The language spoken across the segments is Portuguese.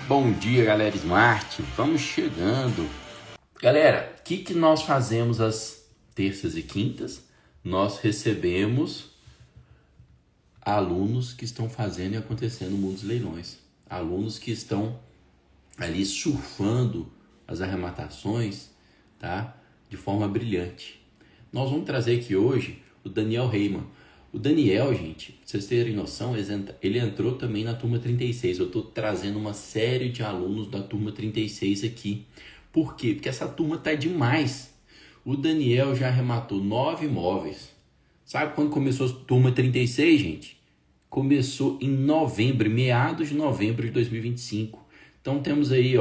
Bom dia, galera Smart. Vamos chegando. Galera, o que nós fazemos às terças e quintas? Nós recebemos alunos que estão fazendo e acontecendo no mundo dos leilões. Alunos que estão ali surfando as arrematações, tá? De forma brilhante. Nós vamos trazer aqui hoje o Daniel Reimann. O Daniel, gente, pra vocês terem noção, ele entrou também na turma 36. Eu estou trazendo uma série de alunos da turma 36 aqui. Por quê? Porque essa turma tá demais. O Daniel já arrematou 9 imóveis. Sabe quando começou a turma 36, gente? Começou em novembro, meados de novembro de 2025. Então temos aí,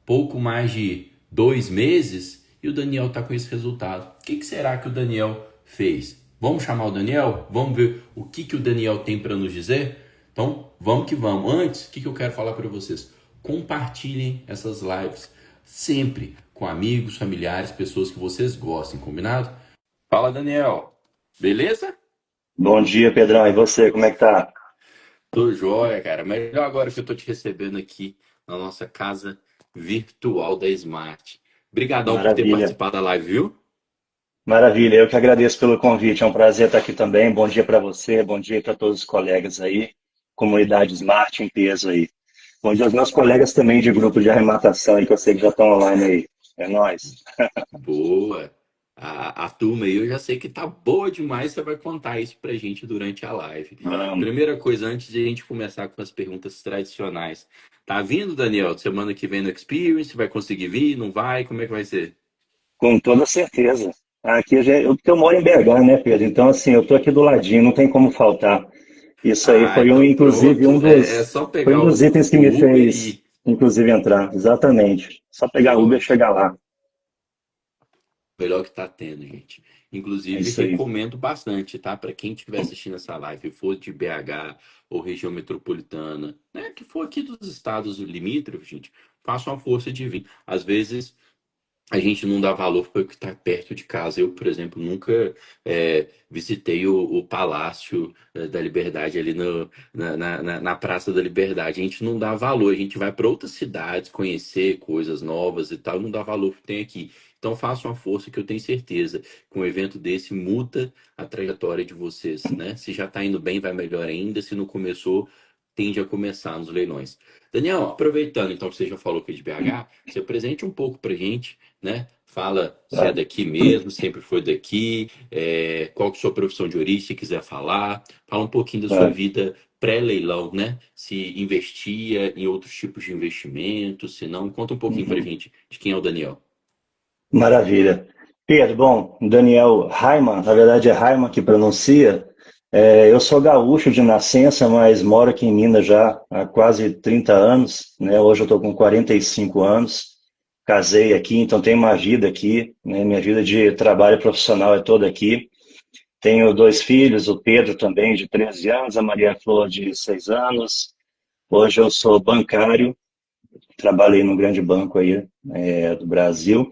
pouco mais de 2 meses e o Daniel tá com esse resultado. O que será que o Daniel fez? Vamos chamar o Daniel? Vamos ver o que o Daniel tem para nos dizer? Então, vamos que vamos. Antes, o que eu quero falar para vocês? Compartilhem essas lives sempre com amigos, familiares, pessoas que vocês gostem, combinado? Fala, Daniel. Beleza? Bom dia, Pedrão. E você, como é que tá? Tô joia, cara. Melhor agora que eu tô te recebendo aqui na nossa casa virtual da Smart. Obrigadão por ter Maravilha. participado da live, viu? Maravilha. Eu que agradeço pelo convite. É um prazer estar aqui também. Bom dia para você, bom dia para todos os colegas aí, comunidade Smart em peso aí. Bom dia aos meus colegas também de grupo de arrematação aí, que eu sei que já estão online aí. É nóis. Boa. A turma aí eu já sei que tá boa demais. Você vai contar isso pra gente durante a live. Vamos. Primeira coisa, antes de a gente começar com as perguntas tradicionais. Tá vindo, Daniel? Semana que vem no Experience? Vai conseguir vir? Não vai? Como é que vai ser? Com toda certeza. Aqui eu moro em BH, né, Pedro? Então, assim, eu tô aqui do ladinho, não tem como faltar. Isso aí Ah, foi então inclusive, pronto. É só foi um pegar dos itens que me o Uber fez, e inclusive, entrar. Exatamente. Só pegar Uber e pronto. chegar lá. Melhor que tá tendo, gente. É Inclusive, isso aí. recomendo bastante, tá? Para quem estiver assistindo essa live, for de BH ou região metropolitana, né? Que for aqui dos estados limítrofes, gente, faça uma força de vir. Às vezes, a gente não dá valor para o que está perto de casa. Eu, por exemplo, nunca visitei o Palácio da Liberdade ali na Praça da Liberdade. A gente não dá valor, a gente vai para outras cidades conhecer coisas novas e tal, não dá valor que tem aqui. Então faça uma força que eu tenho certeza que um evento desse muda a trajetória de vocês, né? Se já está indo bem, vai melhor ainda. Se não começou, tende a começar nos leilões. Daniel, aproveitando então que você já falou que é de BH, se apresente um pouco para gente, né? Fala se é Claro. daqui mesmo, sempre foi daqui, qual que é a sua profissão de origem, se quiser falar. Fala um pouquinho da sua Claro. vida pré-leilão, né? Se investia em outros tipos de investimentos, se não, conta um pouquinho pra Uhum. gente de quem é o Daniel. Maravilha. Pedro, bom, Daniel Raimann, na verdade é Raimann que pronuncia. Eu sou gaúcho de nascença, mas moro aqui em Minas já há quase 30 anos, né? Hoje eu estou com 45 anos. Casei aqui, então tenho uma vida aqui, né? Minha vida de trabalho profissional é toda aqui. Tenho 2 filhos, o Pedro também, de 13 anos, a Maria Flor, de 6 anos. Hoje eu sou bancário, trabalhei num grande banco aí, do Brasil.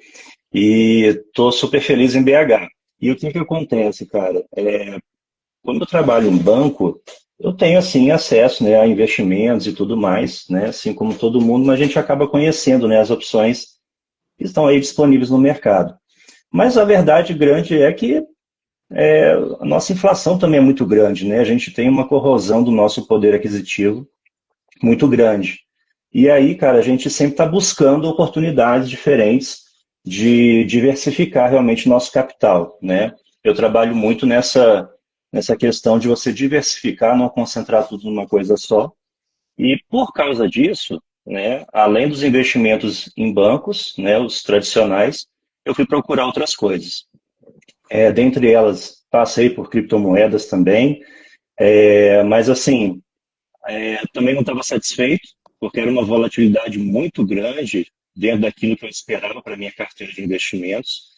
E estou super feliz em BH. E o que que acontece, cara? Quando eu trabalho em banco, eu tenho assim acesso, né, a investimentos e tudo mais, né, assim como todo mundo, mas a gente acaba conhecendo, né, as opções que estão aí disponíveis no mercado. Mas a verdade grande é que a nossa inflação também é muito grande, né? A gente tem uma corrosão do nosso poder aquisitivo muito grande. E aí, cara, a gente sempre está buscando oportunidades diferentes de diversificar realmente nosso capital, né? Eu trabalho muito nessa questão de você diversificar, não concentrar tudo numa coisa só. E por causa disso, né, além dos investimentos em bancos, né, os tradicionais, eu fui procurar outras coisas. Dentre elas, passei por criptomoedas também, mas assim, também não estava satisfeito, porque era uma volatilidade muito grande dentro daquilo que eu esperava para minha carteira de investimentos.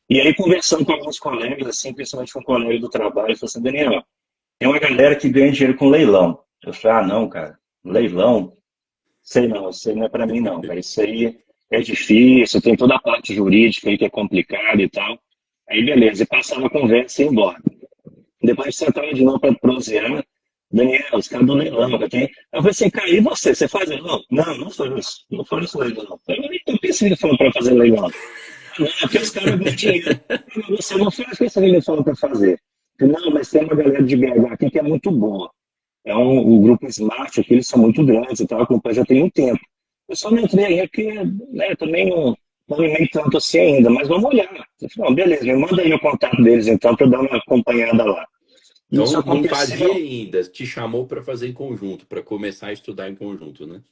E aí, conversando com alguns colegas, assim, principalmente com um colega do trabalho, eu falei assim, Daniel, tem uma galera que ganha dinheiro com leilão. Eu falei, ah, não, cara, leilão? Sei não, isso aí não é para mim não, cara. Isso aí é difícil, tem toda a parte jurídica aí que é complicada e tal. Aí, beleza, e passava a conversa e ia embora. Depois de sentar de novo para prosear, Daniel, os caras do leilão, que eu tenho. Eu falei assim, cara, e você? Você faz leilão? Não, não foi isso. Não foi isso leilão. Eu pensei que ele falou para fazer leilão. Não, porque os caras ganham dinheiro. Você não faz isso que ele falou para fazer. Eu falei, não, mas tem uma galera de BH aqui que é muito boa. O grupo Smart aqui, eles são muito grandes e tal, acompanho já tem um tempo. Eu só não entrei aí porque, né, também não me meio tanto assim ainda, mas vamos olhar. Eu falei, não, beleza, me manda aí o contato deles então para eu dar uma acompanhada lá. Isso Então, não fazia aconteceu, ainda, te chamou para fazer em conjunto, para começar a estudar em conjunto, né?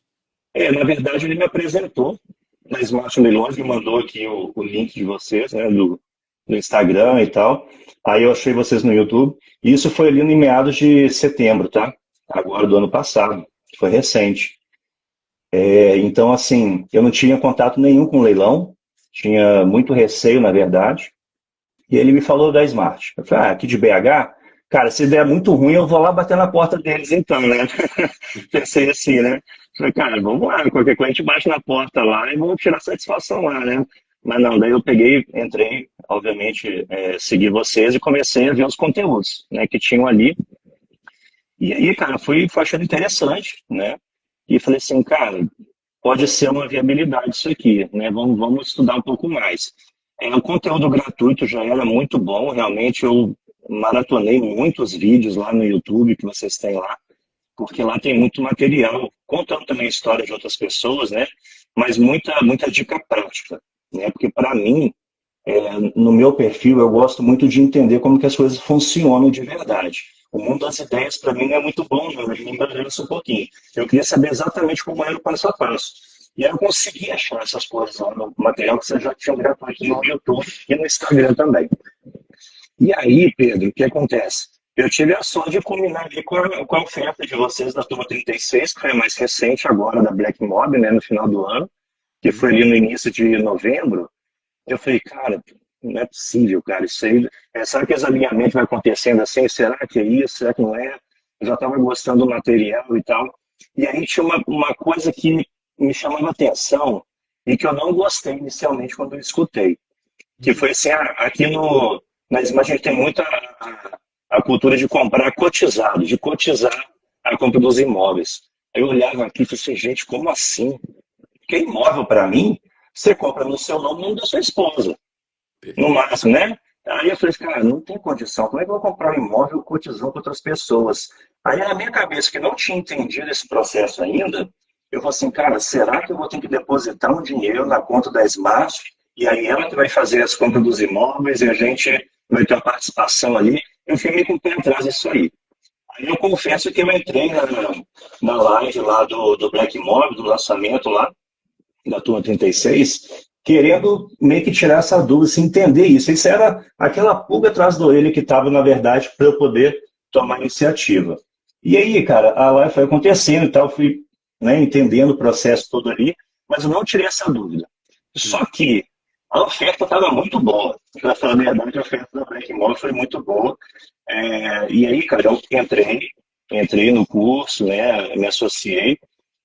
na verdade ele me apresentou na Smart Leilões, me mandou aqui o link de vocês, né, do Instagram e tal. Aí eu achei vocês no YouTube. E isso foi ali em meados de setembro, tá? Agora do ano passado, que foi recente. Então, assim, eu não tinha contato nenhum com o leilão, tinha muito receio, na verdade. E ele me falou da Smart. Eu falei, aqui de BH, cara, se der muito ruim, eu vou lá bater na porta deles então, né? Pensei assim, né? Falei, cara, vamos lá, qualquer coisa a gente bate na porta lá e vamos tirar satisfação lá, né? Mas não, daí eu peguei, entrei, obviamente, segui vocês e comecei a ver os conteúdos, né, que tinham ali. E aí, cara, fui achando interessante, né? E falei assim, cara, pode ser uma viabilidade isso aqui, né? Vamos estudar um pouco mais. O conteúdo gratuito já era muito bom, realmente eu maratonei muitos vídeos lá no YouTube que vocês têm lá, porque lá tem muito material, contando também a história de outras pessoas, né? Mas muita dica prática, né? Porque para mim, no meu perfil, eu gosto muito de entender como que as coisas funcionam de verdade. O mundo das ideias, para mim, não é muito bom, não. Ele me embaralha um pouquinho. Eu queria saber exatamente como era o passo a passo. E aí eu consegui achar essas coisas lá no material que você já tinha gratuito no YouTube e no Instagram também. E aí, Pedro, o que acontece? Eu tive a sorte de combinar ali com a oferta de vocês da Turma 36, que foi a mais recente agora, da Black Mob, né, no final do ano, que foi ali no início de novembro. Eu falei, cara, não é possível, cara, isso aí, será que esse alinhamento vai acontecendo assim? Será que é isso? Será que não é? Eu já estava gostando do material e tal. E aí tinha uma coisa que me chamava atenção e que eu não gostei inicialmente quando eu escutei, que foi assim, aqui na Smart a gente tem muita a cultura de comprar cotizado, de cotizar a compra dos imóveis. Aí eu olhava aqui e falei assim, gente, como assim? Porque imóvel, para mim, você compra no seu nome, no nome da sua esposa, no Perfeito. máximo, né? Aí eu falei, assim, cara, não tem condição. Como é que eu vou comprar um imóvel cotizando com outras pessoas? Aí na minha cabeça, que não tinha entendido esse processo ainda, eu falei assim, cara, será que eu vou ter que depositar um dinheiro na conta da Smart? E aí ela que vai fazer as compras dos imóveis e a gente vai ter uma participação ali. Eu fiquei com o pé atrás disso aí. Aí eu confesso que eu entrei na live lá do Black Mob, do lançamento lá, da Turma 36, querendo meio que tirar essa dúvida, se entender isso. Isso era aquela pulga atrás do orelha que estava, na verdade, para eu poder tomar iniciativa. E aí, cara, a live foi acontecendo e tal, fui, né, entendendo o processo todo ali, mas eu não tirei essa dúvida. Só que a oferta estava muito boa. Para falar a verdade, a oferta da Black Mall foi muito boa. E aí, cara, eu entrei no curso, né, me associei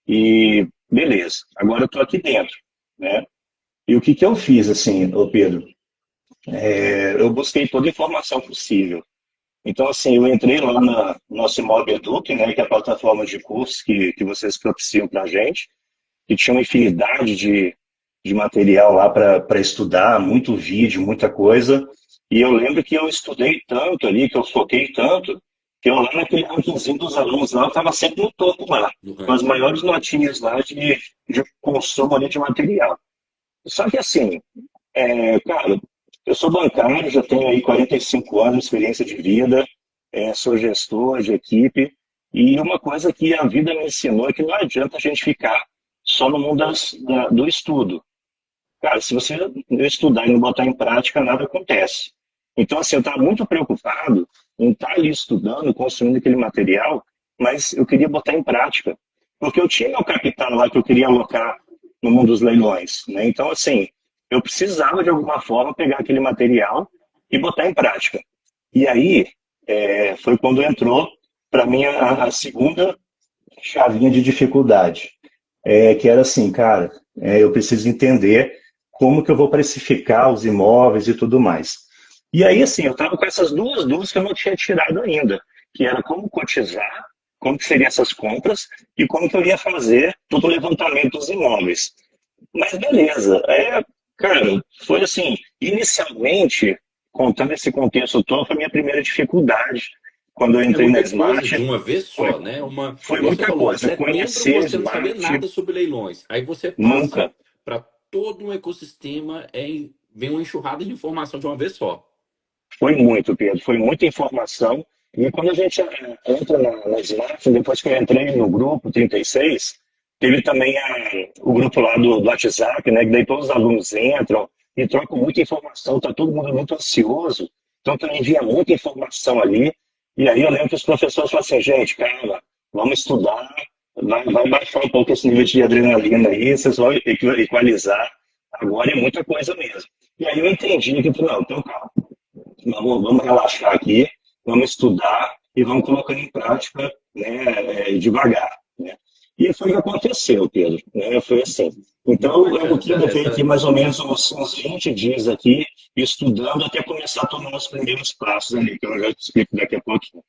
e beleza, agora eu estou aqui dentro, né? E o que que eu fiz, assim, ô Pedro? Eu busquei toda a informação possível. Então, assim, eu entrei lá na nosso Imob Eduque, né, que é a plataforma de cursos que vocês propiciam para a gente, que tinha uma infinidade de material lá para estudar, muito vídeo, muita coisa. E eu lembro que eu estudei tanto ali, que eu foquei tanto, que eu lá naquele rankingzinho dos alunos lá, eu estava sempre no topo lá, No com as ranking. maiores notinhas lá de consumo ali de material. Só que assim, cara, eu sou bancário, já tenho aí 45 anos de experiência de vida, sou gestor de equipe, e uma coisa que a vida me ensinou é que não adianta a gente ficar só no mundo do estudo. Cara, se você não estudar e não botar em prática, nada acontece. Então, assim, eu estava muito preocupado em estar ali estudando, consumindo aquele material, mas eu queria botar em prática. Porque eu tinha meu capital lá que eu queria alocar no mundo dos leilões, né? Então, assim, eu precisava de alguma forma pegar aquele material e botar em prática. E aí, foi quando entrou para mim a segunda chavinha de dificuldade, que era assim, cara, eu preciso entender como que eu vou precificar os imóveis e tudo mais. E aí, assim, eu estava com essas duas dúvidas que eu não tinha tirado ainda, que era como cotizar como que seriam essas compras e como que eu ia fazer todo o levantamento dos imóveis. Mas beleza, cara, foi assim, inicialmente, contando esse contexto todo, foi a minha primeira dificuldade quando eu É entrei na muita coisa Smart, de uma vez foi, só, né? foi Igual você muita falou, ó, coisa, setembro conhecer você não sabia Smart, nada sobre leilões. Aí você passa nunca. para todo um ecossistema, vem uma enxurrada de informação de uma vez só. Foi muito, Pedro, foi muita informação. E quando a gente entra na Smart, depois que eu entrei no grupo 36, teve também o grupo lá do WhatsApp, né? Que daí todos os alunos entram e trocam muita informação, tá todo mundo muito ansioso. Então também envia muita informação ali. E aí eu lembro que os professores falaram assim, gente, calma, vamos estudar, vai baixar um pouco esse nível de adrenalina aí, vocês vão equalizar. Agora é muita coisa mesmo. E aí eu entendi que, não, então calma. Vamos relaxar aqui, vamos estudar e vamos colocando em prática, né, devagar. Né? E foi o que aconteceu, Pedro. Né? Foi assim. Muito Então, eu bacana. levei aqui mais ou menos uns 20 dias aqui, estudando até começar a tomar os primeiros passos ali, que eu já te explico daqui a pouquinho.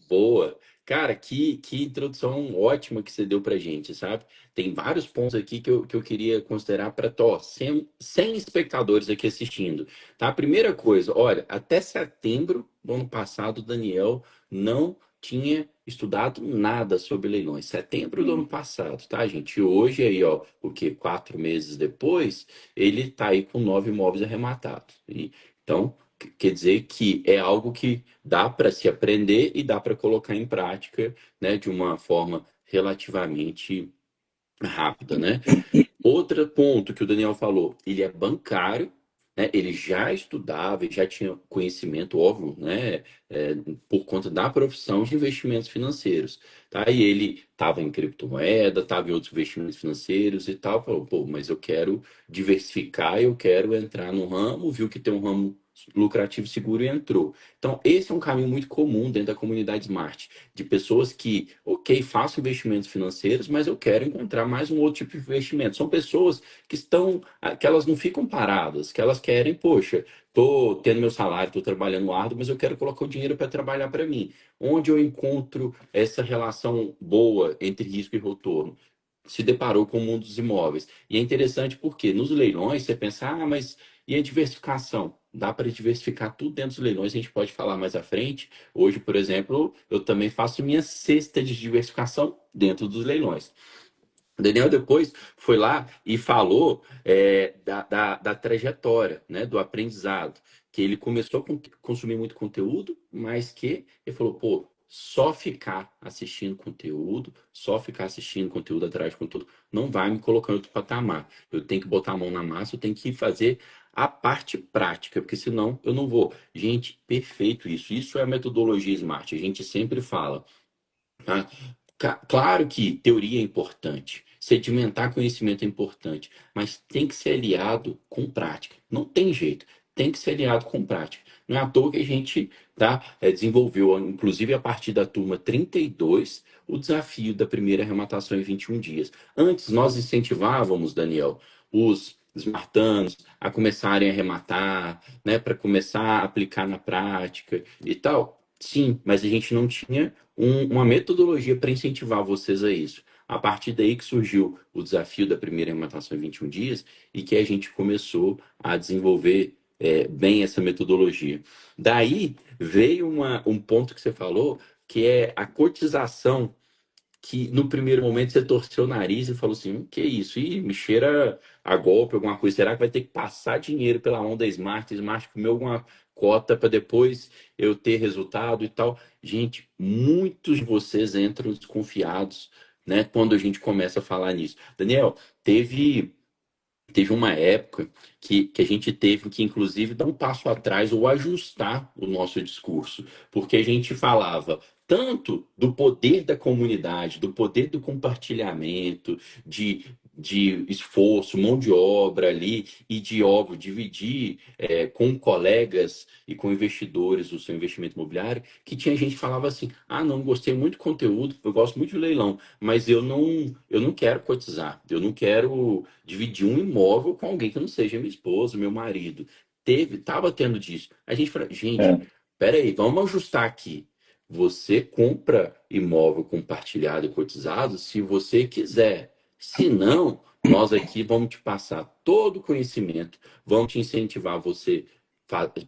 Boa. Cara, que introdução ótima que você deu pra gente, sabe? Tem vários pontos aqui que eu queria considerar para 100 espectadores aqui assistindo, tá? Primeira coisa, olha, até setembro do ano passado, o Daniel não tinha estudado nada sobre leilões. Setembro do ano passado, tá, gente? E hoje aí, ó, o quê? 4 meses depois, ele tá aí com 9 imóveis arrematados. Então, quer dizer que é algo que dá para se aprender e dá para colocar em prática, né, de uma forma relativamente rápida, né? Outro ponto que o Daniel falou, ele é bancário, né? Ele já estudava, ele já tinha conhecimento, óbvio, né? Por conta da profissão de investimentos financeiros, tá? E ele estava em criptomoeda, estava em outros investimentos financeiros e tal, falou, pô, mas eu quero diversificar, eu quero entrar no ramo, viu que tem um ramo lucrativo seguro e entrou. Então, esse é um caminho muito comum dentro da comunidade Smart, de pessoas que, ok, faço investimentos financeiros, mas eu quero encontrar mais um outro tipo de investimento. São pessoas que estão, que elas não ficam paradas, que elas querem, poxa, tô tendo meu salário, tô trabalhando árduo, mas eu quero colocar o dinheiro para trabalhar para mim. Onde eu encontro essa relação boa entre risco e retorno? Se deparou com o mundo dos imóveis. E é interessante porque nos leilões você pensa, ah, mas e a diversificação? Dá para diversificar tudo dentro dos leilões, a gente pode falar mais à frente. Hoje, por exemplo, eu também faço minha cesta de diversificação dentro dos leilões. O Daniel depois foi lá e falou da trajetória, né, do aprendizado, que ele começou a consumir muito conteúdo, mas que ele falou, pô, só ficar assistindo conteúdo, só ficar assistindo conteúdo atrás de conteúdo, não vai me colocar em outro patamar. Eu tenho que botar a mão na massa, eu tenho que fazer a parte prática, porque senão eu não vou. Gente, perfeito isso. Isso é a metodologia Smart. A gente sempre fala. Tá? Claro que teoria é importante, sedimentar conhecimento é importante, mas tem que ser aliado com prática. Não tem jeito, tem que ser aliado com prática. Não é à toa que a gente desenvolveu, inclusive a partir da turma 32, o desafio da primeira arrematação em 21 dias. Antes, nós incentivávamos, Daniel, os esmartanos a começarem a arrematar, né, para começar a aplicar na prática e tal. Sim, mas a gente não tinha uma metodologia para incentivar vocês a isso. A partir daí que surgiu o desafio da primeira arrematação em 21 dias e que a gente começou a desenvolver bem essa metodologia. Daí veio um ponto que você falou, que é a cotização, que no primeiro momento você torceu o nariz e falou assim, que isso? Ih, me cheira a golpe, alguma coisa. Será que vai ter que passar dinheiro pela mão da Smart? Smart comeu alguma cota para depois eu ter resultado e tal. Gente, muitos de vocês entram desconfiados, né, quando a gente começa a falar nisso. Daniel, teve uma época que a gente teve que, inclusive, dar um passo atrás ou ajustar o nosso discurso, porque a gente falava tanto do poder da comunidade, do poder do compartilhamento, de esforço, mão de obra ali, e de, óbvio, dividir com colegas e com investidores o seu investimento imobiliário, que tinha gente que falava assim, ah, não, gostei muito do conteúdo, eu gosto muito de leilão, mas eu não quero cotizar, eu não quero dividir um imóvel com alguém que não seja minha esposa, meu marido. Tava tendo disso. A gente falou, gente, É, peraí, vamos ajustar aqui. Você compra imóvel compartilhado e cotizado se você quiser. Se não, nós aqui vamos te passar todo o conhecimento, vamos te incentivar a você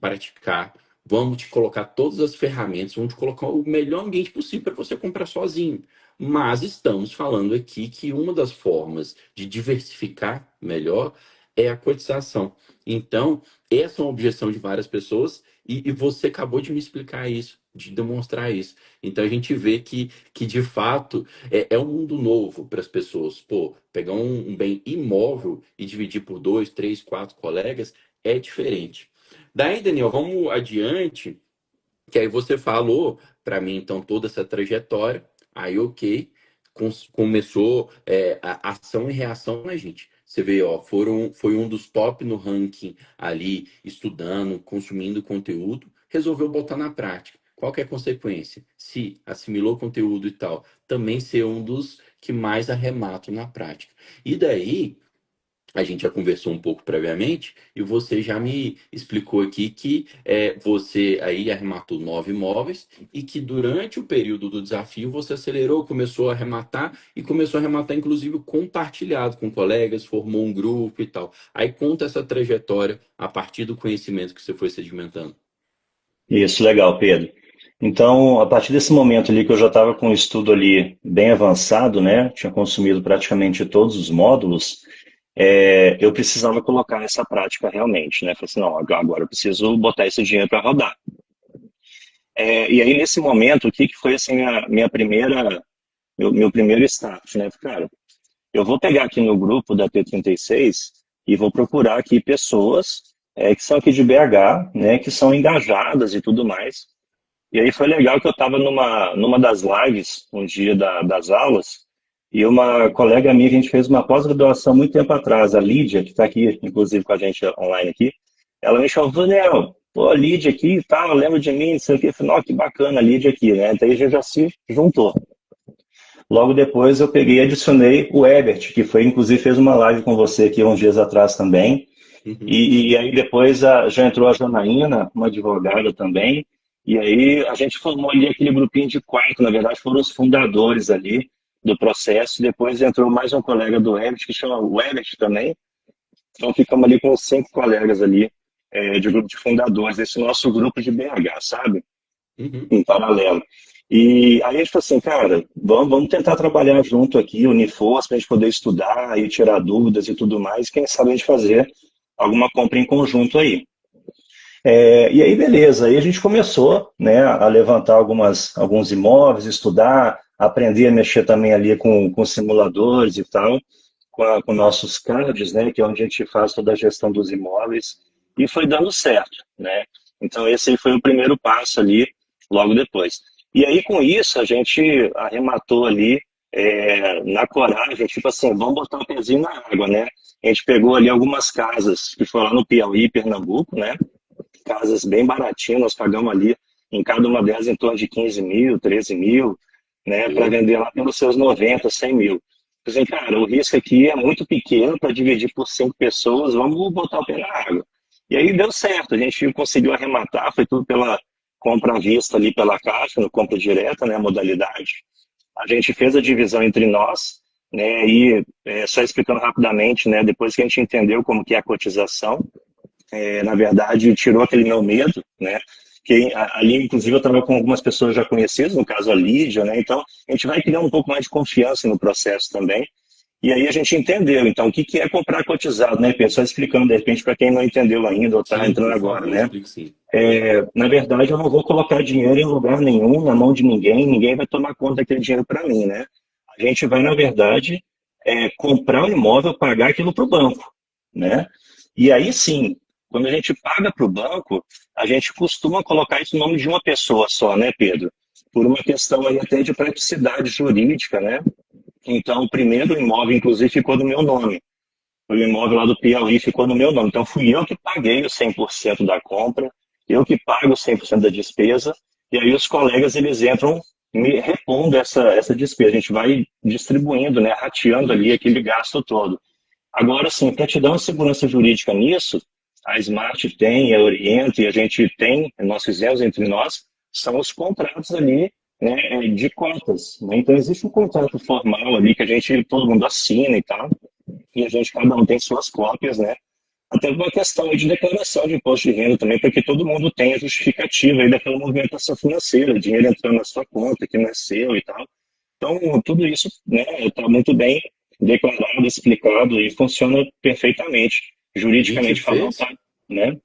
praticar, vamos te colocar todas as ferramentas, vamos te colocar o melhor ambiente possível para você comprar sozinho. Mas estamos falando aqui que uma das formas de diversificar melhor é a cotização. Então, essa é uma objeção de várias pessoas e você acabou de me explicar isso, de demonstrar isso. Então, a gente vê que de fato, é um mundo novo para as pessoas. Pô, pegar um bem imóvel e dividir por dois, três, quatro colegas é diferente. Daí, Daniel, vamos adiante, que aí você falou para mim, então, toda essa trajetória. Aí, ok, começou a ação e reação, né, gente? Você vê, ó, foi um dos top no ranking ali, estudando, consumindo conteúdo, resolveu botar na prática. Qual que é a consequência? Se assimilou conteúdo e tal, também ser um dos que mais arrematam na prática. E daí, a gente já conversou um pouco previamente e você já me explicou aqui que você aí arrematou 9 imóveis e que durante o período do desafio você acelerou, começou a arrematar e começou a arrematar inclusive compartilhado com colegas, formou um grupo e tal. Aí conta essa trajetória a partir do conhecimento que você foi sedimentando. Isso, legal, Pedro. Então, a partir desse momento ali que eu já estava com o estudo ali bem avançado, né? Tinha consumido praticamente todos os módulos, eu precisava colocar essa prática realmente, né? Falei assim, não, agora eu preciso botar esse dinheiro para rodar. E aí, nesse momento, o que foi assim, meu primeiro start, né? Cara, eu vou pegar aqui no grupo da T36 e vou procurar aqui pessoas que são aqui de BH, né? Que são engajadas e tudo mais. E aí foi legal que eu estava numa das lives, um dia das aulas, e uma colega minha, que a gente fez uma pós-graduação muito tempo atrás, a Lídia, que está aqui, inclusive, com a gente online aqui, ela me chamou, Daniel, pô, a Lídia aqui e tal, lembra de mim, não sei o quê. Eu falei, ó, que bacana a Lídia aqui, né? Daí a gente já se juntou. Logo depois eu peguei e adicionei o Ebert, que foi, inclusive, fez uma live com você aqui uns dias atrás também. Uhum. E aí depois já entrou a Janaína, uma advogada também, e aí a gente formou ali aquele grupinho de quatro, na verdade foram os fundadores ali do processo, depois entrou mais um colega do Ebert, que chama o Ebert também, então ficamos ali com 5 colegas ali, de grupo de fundadores, desse nosso grupo de BH, sabe? Uhum. Em paralelo. E aí a gente falou assim, cara, vamos tentar trabalhar junto aqui, unir forças para a gente poder estudar e tirar dúvidas e tudo mais, quem sabe a gente fazer alguma compra em conjunto aí. E aí, beleza, aí a gente começou, né, a levantar alguns imóveis, estudar, aprender a mexer também ali com simuladores e tal, com nossos cards, né, que é onde a gente faz toda a gestão dos imóveis, e foi dando certo, né? Então esse aí foi o primeiro passo ali, logo depois. E aí com isso a gente arrematou ali na coragem, tipo assim, vamos botar o pezinho na água, né? A gente pegou ali algumas casas que foram lá no Piauí, Pernambuco, né? Casas bem baratinhas, nós pagamos ali em cada uma delas em torno de 15 mil, 13 mil, né, para Boa. vender lá pelos seus 90, 100 mil. Assim, cara, o risco aqui é muito pequeno para dividir por 5 pessoas, vamos botar o pé na água. E aí deu certo, a gente conseguiu arrematar, foi tudo pela compra à vista ali pela Caixa, no compra direta, né, a modalidade. A gente fez a divisão entre nós, né, e só explicando rapidamente, né, depois que a gente entendeu como que é a cotização, na verdade, tirou aquele meu medo, né? Que ali, inclusive, eu estava com algumas pessoas já conhecidas, no caso a Lídia, né? Então, a gente vai criando um pouco mais de confiança no processo também. E aí a gente entendeu, então, o que é comprar cotizado, né, Pedro? Só explicando, de repente, para quem não entendeu ainda ou está Sim, entrando por agora, favor, né? explique sim. Na verdade, eu não vou colocar dinheiro em lugar nenhum, na mão de ninguém, ninguém vai tomar conta daquele dinheiro para mim, né? A gente vai, na verdade, comprar o imóvel, pagar aquilo para o banco, né? E aí sim, quando a gente paga para o banco, a gente costuma colocar isso no nome de uma pessoa só, né, Pedro? Por uma questão aí até de praticidade jurídica, né? Então, o primeiro imóvel, inclusive, ficou no meu nome. O imóvel lá do Piauí ficou no meu nome. Então, fui eu que paguei os 100% da compra, eu que pago os 100% da despesa, e aí os colegas, eles entram me repondo essa despesa. A gente vai distribuindo, né, rateando ali Isso. aquele gasto todo. Agora, sim, para te dar uma segurança jurídica nisso, a Smart tem, a Oriento e a gente tem, nós fizemos entre nós, são os contratos ali, né, de cotas, né? Então existe um contrato formal ali que todo mundo assina e tal, e a gente, cada um tem suas cópias, né? Até uma questão aí de declaração de imposto de renda também, para que todo mundo tenha justificativa aí daquela movimentação financeira, dinheiro entrando na sua conta, que não é seu e tal. Então, tudo isso, né, está muito bem declarado, explicado e funciona perfeitamente, A gente juridicamente falando, fez, tá? Né?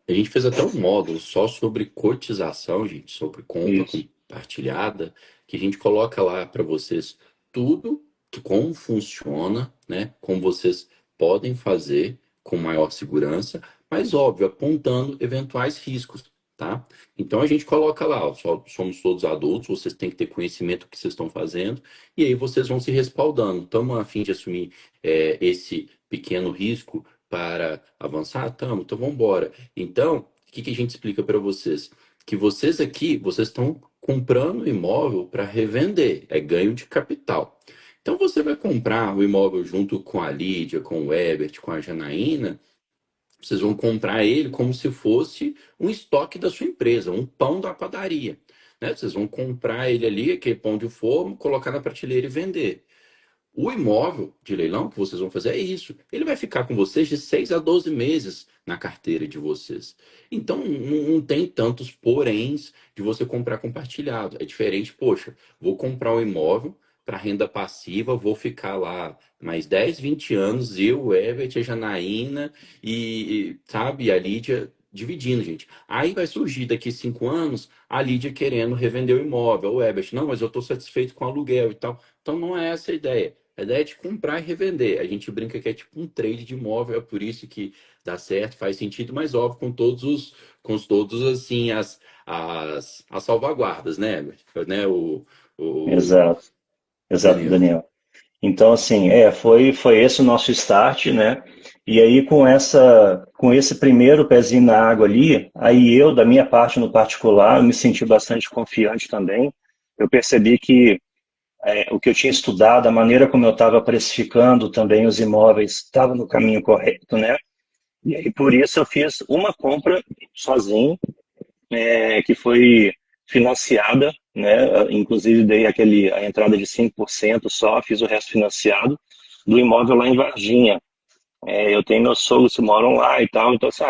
a gente fez até um módulo só sobre cotização, gente, sobre compra Isso. compartilhada, que a gente coloca lá para vocês tudo que como funciona, né? Como vocês podem fazer com maior segurança, mas óbvio, apontando eventuais riscos, tá? Então a gente coloca lá, ó, somos todos adultos, vocês têm que ter conhecimento do que vocês estão fazendo, e aí vocês vão se respaldando. Estamos a fim de assumir esse pequeno risco para avançar? Estamos, então vamos embora. Então, o que a gente explica para vocês? Que vocês aqui, vocês estão comprando imóvel para revender, é ganho de capital. Então você vai comprar o imóvel junto com a Lídia, com o Ebert, com a Janaína, vocês vão comprar ele como se fosse um estoque da sua empresa, um pão da padaria. Né? Vocês vão comprar ele ali, aquele pão de forma, colocar na prateleira e vender. O imóvel de leilão que vocês vão fazer é isso. Ele vai ficar com vocês de 6 a 12 meses na carteira de vocês. Então, não tem tantos poréns de você comprar compartilhado. É diferente, poxa, vou comprar um imóvel para renda passiva, vou ficar lá mais 10, 20 anos, eu, o Everett, a Janaína sabe, a Lídia dividindo, gente. Aí vai surgir daqui 5 anos a Lídia querendo revender o imóvel. O Everett, não, mas eu estou satisfeito com o aluguel e tal. Então, não é essa a ideia. A ideia é de comprar e revender. A gente brinca que é tipo um trade de imóvel, é por isso que dá certo, faz sentido, mas óbvio, com todos assim, as salvaguardas, né? O Exato, exato, Daniel. Daniel. Então, assim, foi esse o nosso start, né? E aí, com esse primeiro pezinho na água ali, aí eu, da minha parte no particular, eu me senti bastante confiante também. Eu percebi que o que eu tinha estudado, a maneira como eu estava precificando também os imóveis, estava no caminho correto, né? E aí, por isso, eu fiz uma compra sozinho, que foi financiada, né? Inclusive, dei a entrada de 5% só, fiz o resto financiado, do imóvel lá em Varginha. Eu tenho meus sogros que moram lá e tal, então, assim,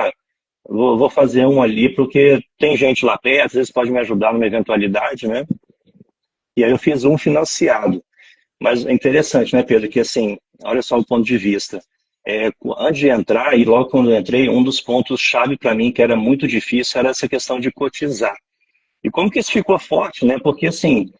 vou fazer um ali, porque tem gente lá perto, às vezes pode me ajudar numa eventualidade, né? E aí eu fiz um financiado. Mas é interessante, né, Pedro, que assim, olha só o ponto de vista. Antes de entrar, e logo quando eu entrei, um dos pontos-chave para mim, que era muito difícil, era essa questão de cotizar. E como que isso ficou forte, né? Porque, assim,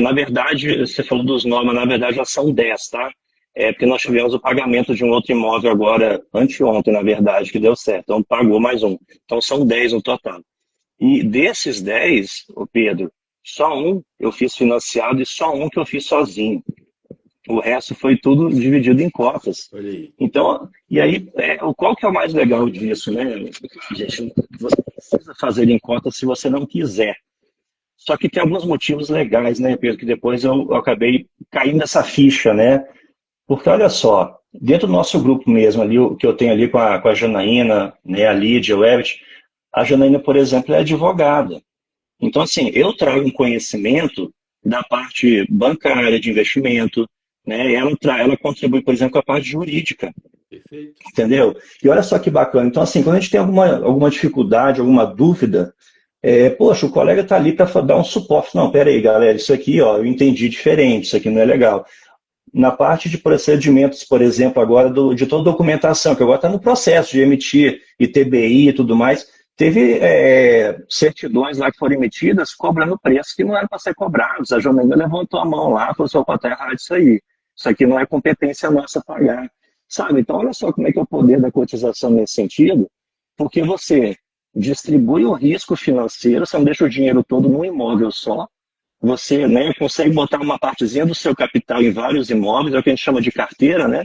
na verdade, você falou dos nove, mas na verdade já são 10, tá? Porque nós tivemos o pagamento de um outro imóvel agora, anteontem, na verdade, que deu certo. Então, pagou mais um. Então, são 10 no total. E desses 10, ô Pedro, só um eu fiz financiado e só um que eu fiz sozinho. O resto foi tudo dividido em cotas. Olha aí. Então, e aí, qual que é o mais legal disso, né? Gente, você precisa fazer em cotas se você não quiser. Só que tem alguns motivos legais, né, Pedro, que depois eu acabei caindo nessa ficha, né? Porque olha só, dentro do nosso grupo mesmo, ali, o que eu tenho ali com a Janaína, né, a Lídia, o Everett, a Janaína, por exemplo, é advogada. Então, assim, eu trago um conhecimento da parte bancária, de investimento, né? Ela contribui, por exemplo, com a parte jurídica, Perfeito. entendeu? E olha só que bacana. Então, assim, quando a gente tem alguma dificuldade, alguma dúvida, poxa, o colega está ali para dar um suporte. Não, peraí, galera, isso aqui, ó, eu entendi diferente, isso aqui não é legal. Na parte de procedimentos, por exemplo, agora de toda documentação, que agora está no processo de emitir ITBI e tudo mais, teve certidões lá que foram emitidas cobrando preços que não eram para ser cobrados. A Janaína levantou a mão lá e falou assim, opa, está errado isso aí. Isso aqui não é competência nossa pagar. Sabe? Então, olha só como é que é o poder da cotização nesse sentido, porque você distribui o risco financeiro, você não deixa o dinheiro todo num imóvel só, você, né, consegue botar uma partezinha do seu capital em vários imóveis, é o que a gente chama de carteira, né?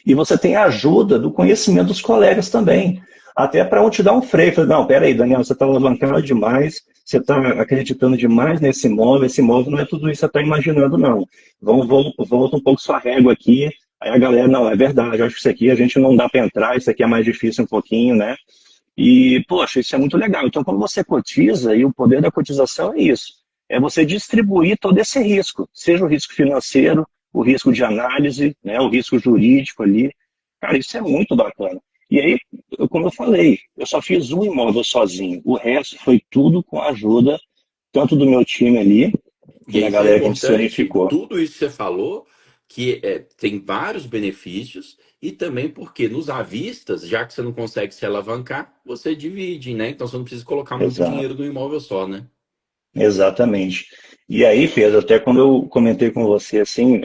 E você tem a ajuda do conhecimento dos colegas também. Até para um te dar um freio. Falei, não, peraí, Daniel, você está alavancado demais, você está acreditando demais nesse imóvel, esse imóvel não é tudo isso que você está imaginando, não. Volta um pouco sua régua aqui. Aí a galera, não, é verdade, acho que isso aqui a gente não dá para entrar, isso aqui é mais difícil um pouquinho, né? E, poxa, isso é muito legal. Então, quando você cotiza, e o poder da cotização é isso, é você distribuir todo esse risco, seja o risco financeiro, o risco de análise, né, o risco jurídico ali. Cara, isso é muito bacana. E aí, como eu falei, eu só fiz um imóvel sozinho. O resto foi tudo com a ajuda tanto do meu time ali, E da isso é galera que a gente se importante, unificou. tudo isso que você falou, que tem vários benefícios, e também porque nos avistas, já que você não consegue se alavancar, você divide, né? Então você não precisa colocar muito Exato, dinheiro no imóvel só, né? exatamente. E aí, Pedro, até quando eu comentei com você assim, o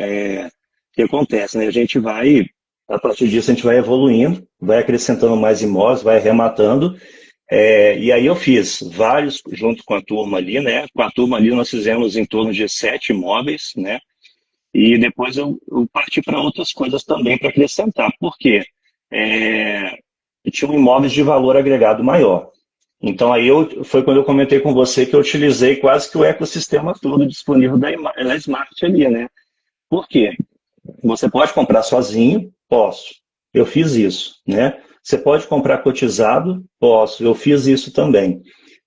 que acontece, né? A gente vai, a partir disso, a gente vai evoluindo, vai acrescentando mais imóveis, vai arrematando. E aí eu fiz vários junto com a turma ali, né? Com a turma ali nós fizemos em torno de 7 imóveis, né? E depois eu parti para outras coisas também para acrescentar. Por quê? É, tinham imóveis de valor agregado maior. Então aí foi quando eu comentei com você que eu utilizei quase que o ecossistema todo disponível da Smart ali, né? Por quê? Você pode comprar sozinho? Posso. Eu fiz isso, né? Você pode comprar cotizado? Posso. Eu fiz isso também.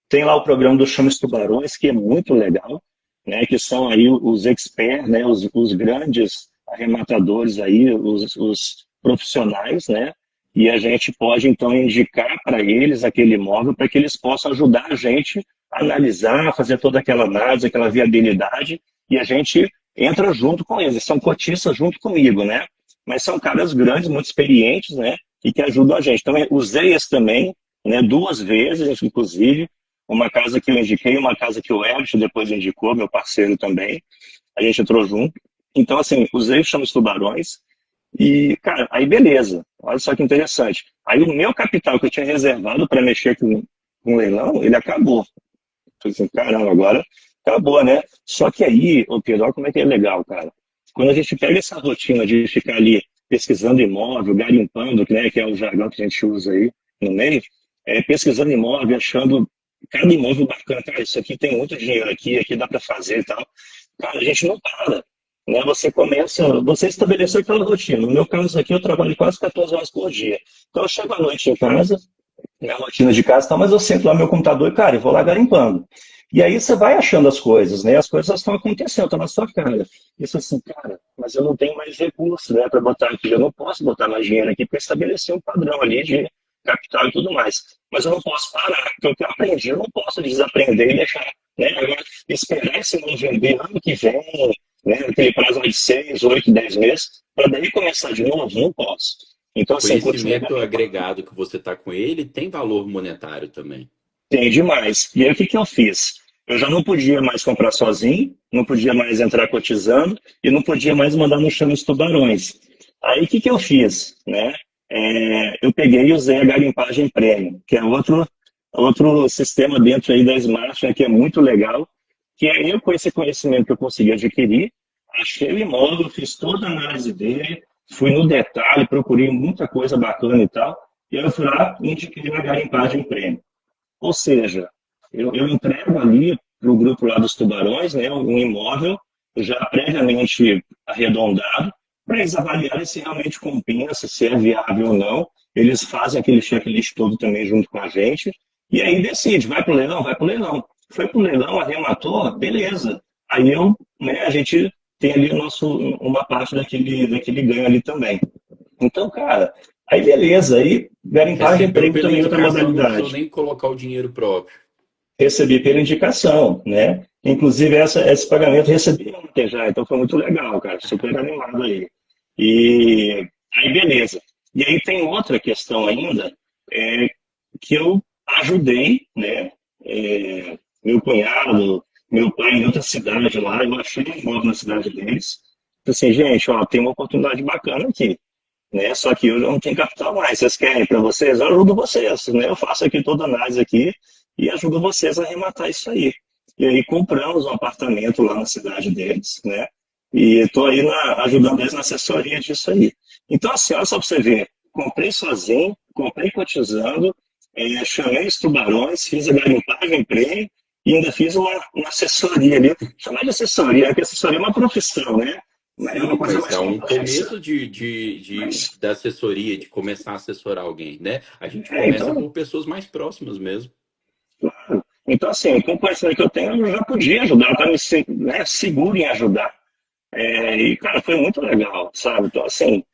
Tem lá o programa do Chama Tubarões, que é muito legal, né? Que são aí os experts, né? Os grandes arrematadores aí, os profissionais, né? E a gente pode, então, indicar para eles aquele imóvel para que eles possam ajudar a gente a analisar, fazer toda aquela análise, aquela viabilidade, e a gente entra junto com eles. São cotistas junto comigo, né? Mas são caras grandes, muito experientes, né? E que ajudam a gente. Então, eu usei esse também, né? 2 vezes, inclusive, uma casa que eu indiquei, uma casa que o Elton depois indicou, meu parceiro também. A gente entrou junto. Então, assim, usei o Chama os Tubarões. E, cara, aí beleza. Olha só que interessante. Aí o meu capital que eu tinha reservado para mexer com o leilão, ele acabou. Falei assim, caramba, agora acabou, né? Só que aí, ô Pedro, olha como é que é legal, cara. Quando a gente pega essa rotina de ficar ali pesquisando imóvel, garimpando, né, que é o jargão que a gente usa aí no meio, pesquisando imóvel, achando cada imóvel bacana, cara, isso aqui tem muito dinheiro aqui, aqui dá para fazer e tal. Cara, a gente não para. Né? Você estabeleceu aquela rotina. No meu caso aqui, eu trabalho quase 14 horas por dia. Então, eu chego à noite em casa, minha rotina de casa, tá, mas eu sento lá no meu computador e, cara, eu vou lá garimpando. E aí você vai achando as coisas, né? As coisas estão acontecendo, estão na sua cara. Isso assim, cara, mas eu não tenho mais recursos, né, para botar aqui. Eu não posso botar mais dinheiro aqui para estabelecer um padrão ali de capital e tudo mais. Mas eu não posso parar, porque o que eu aprendi, eu não posso desaprender e deixar, né? Agora, esperar esse não vender ano que vem, né? Aquele prazo de 6, 8, 10 meses, para daí começar de novo, não posso. Então, assim, continuar Conhecimento agregado que você está com ele tem valor monetário também. tem demais. E aí o que que eu fiz? Eu já não podia mais comprar sozinho, não podia mais entrar cotizando e não podia mais mandar no chão os tubarões. Aí o que que eu fiz? Né? Eu peguei e usei a garimpagem premium, que é outro sistema dentro aí da Smart, né, que é muito legal, que é eu com esse conhecimento que eu consegui adquirir, achei o imóvel, fiz toda a análise dele, fui no detalhe, procurei muita coisa bacana e tal, e aí eu fui lá e indiquei a garimpagem premium. Ou seja, eu entrego ali para o grupo lá dos tubarões, né, um imóvel já previamente arredondado, para eles avaliarem se realmente compensa, se é viável ou não. Eles fazem aquele checklist todo também junto com a gente, e aí decide, vai para o leilão, vai para o leilão. Foi para o leilão, arrematou, beleza. Aí a gente tem ali uma parte daquele ganho ali também. Então, cara, aí beleza, aí garimpagem Recebeu prêmio pela também é outra indicação, não precisou modalidade. nem colocar o dinheiro próprio. Recebi pela indicação, né? Inclusive, esse pagamento recebi ontem já, então foi muito legal, cara, super animado aí. E aí, beleza. E aí tem outra questão ainda, é, que eu ajudei, né? Meu cunhado, meu pai em outra cidade lá, eu achei um imóvel na cidade deles. Falei assim, gente, ó, tem uma oportunidade bacana aqui, né? Só que eu não tenho capital mais. Vocês querem para vocês? Eu ajudo vocês, né? Eu faço aqui toda a análise aqui e ajudo vocês a arrematar isso aí. E aí compramos um apartamento lá na cidade deles, né? E estou aí ajudando eles na assessoria disso aí. Então, assim, olha só para você ver. Comprei sozinho, comprei cotizando, chamei os tubarões, fiz a garimpagem prêmio e ainda fiz uma assessoria ali. Chamar de assessoria, porque assessoria é uma profissão, né? É uma Sim, coisa mas mais é um complexa. começo Mas, da assessoria, de começar a assessorar alguém, né? A gente começa então, por pessoas mais próximas mesmo. claro. Então, assim, com o conhecimento que eu tenho, eu já podia ajudar, eu estava né, seguro em ajudar. E, cara, foi muito legal, sabe? Então, assim,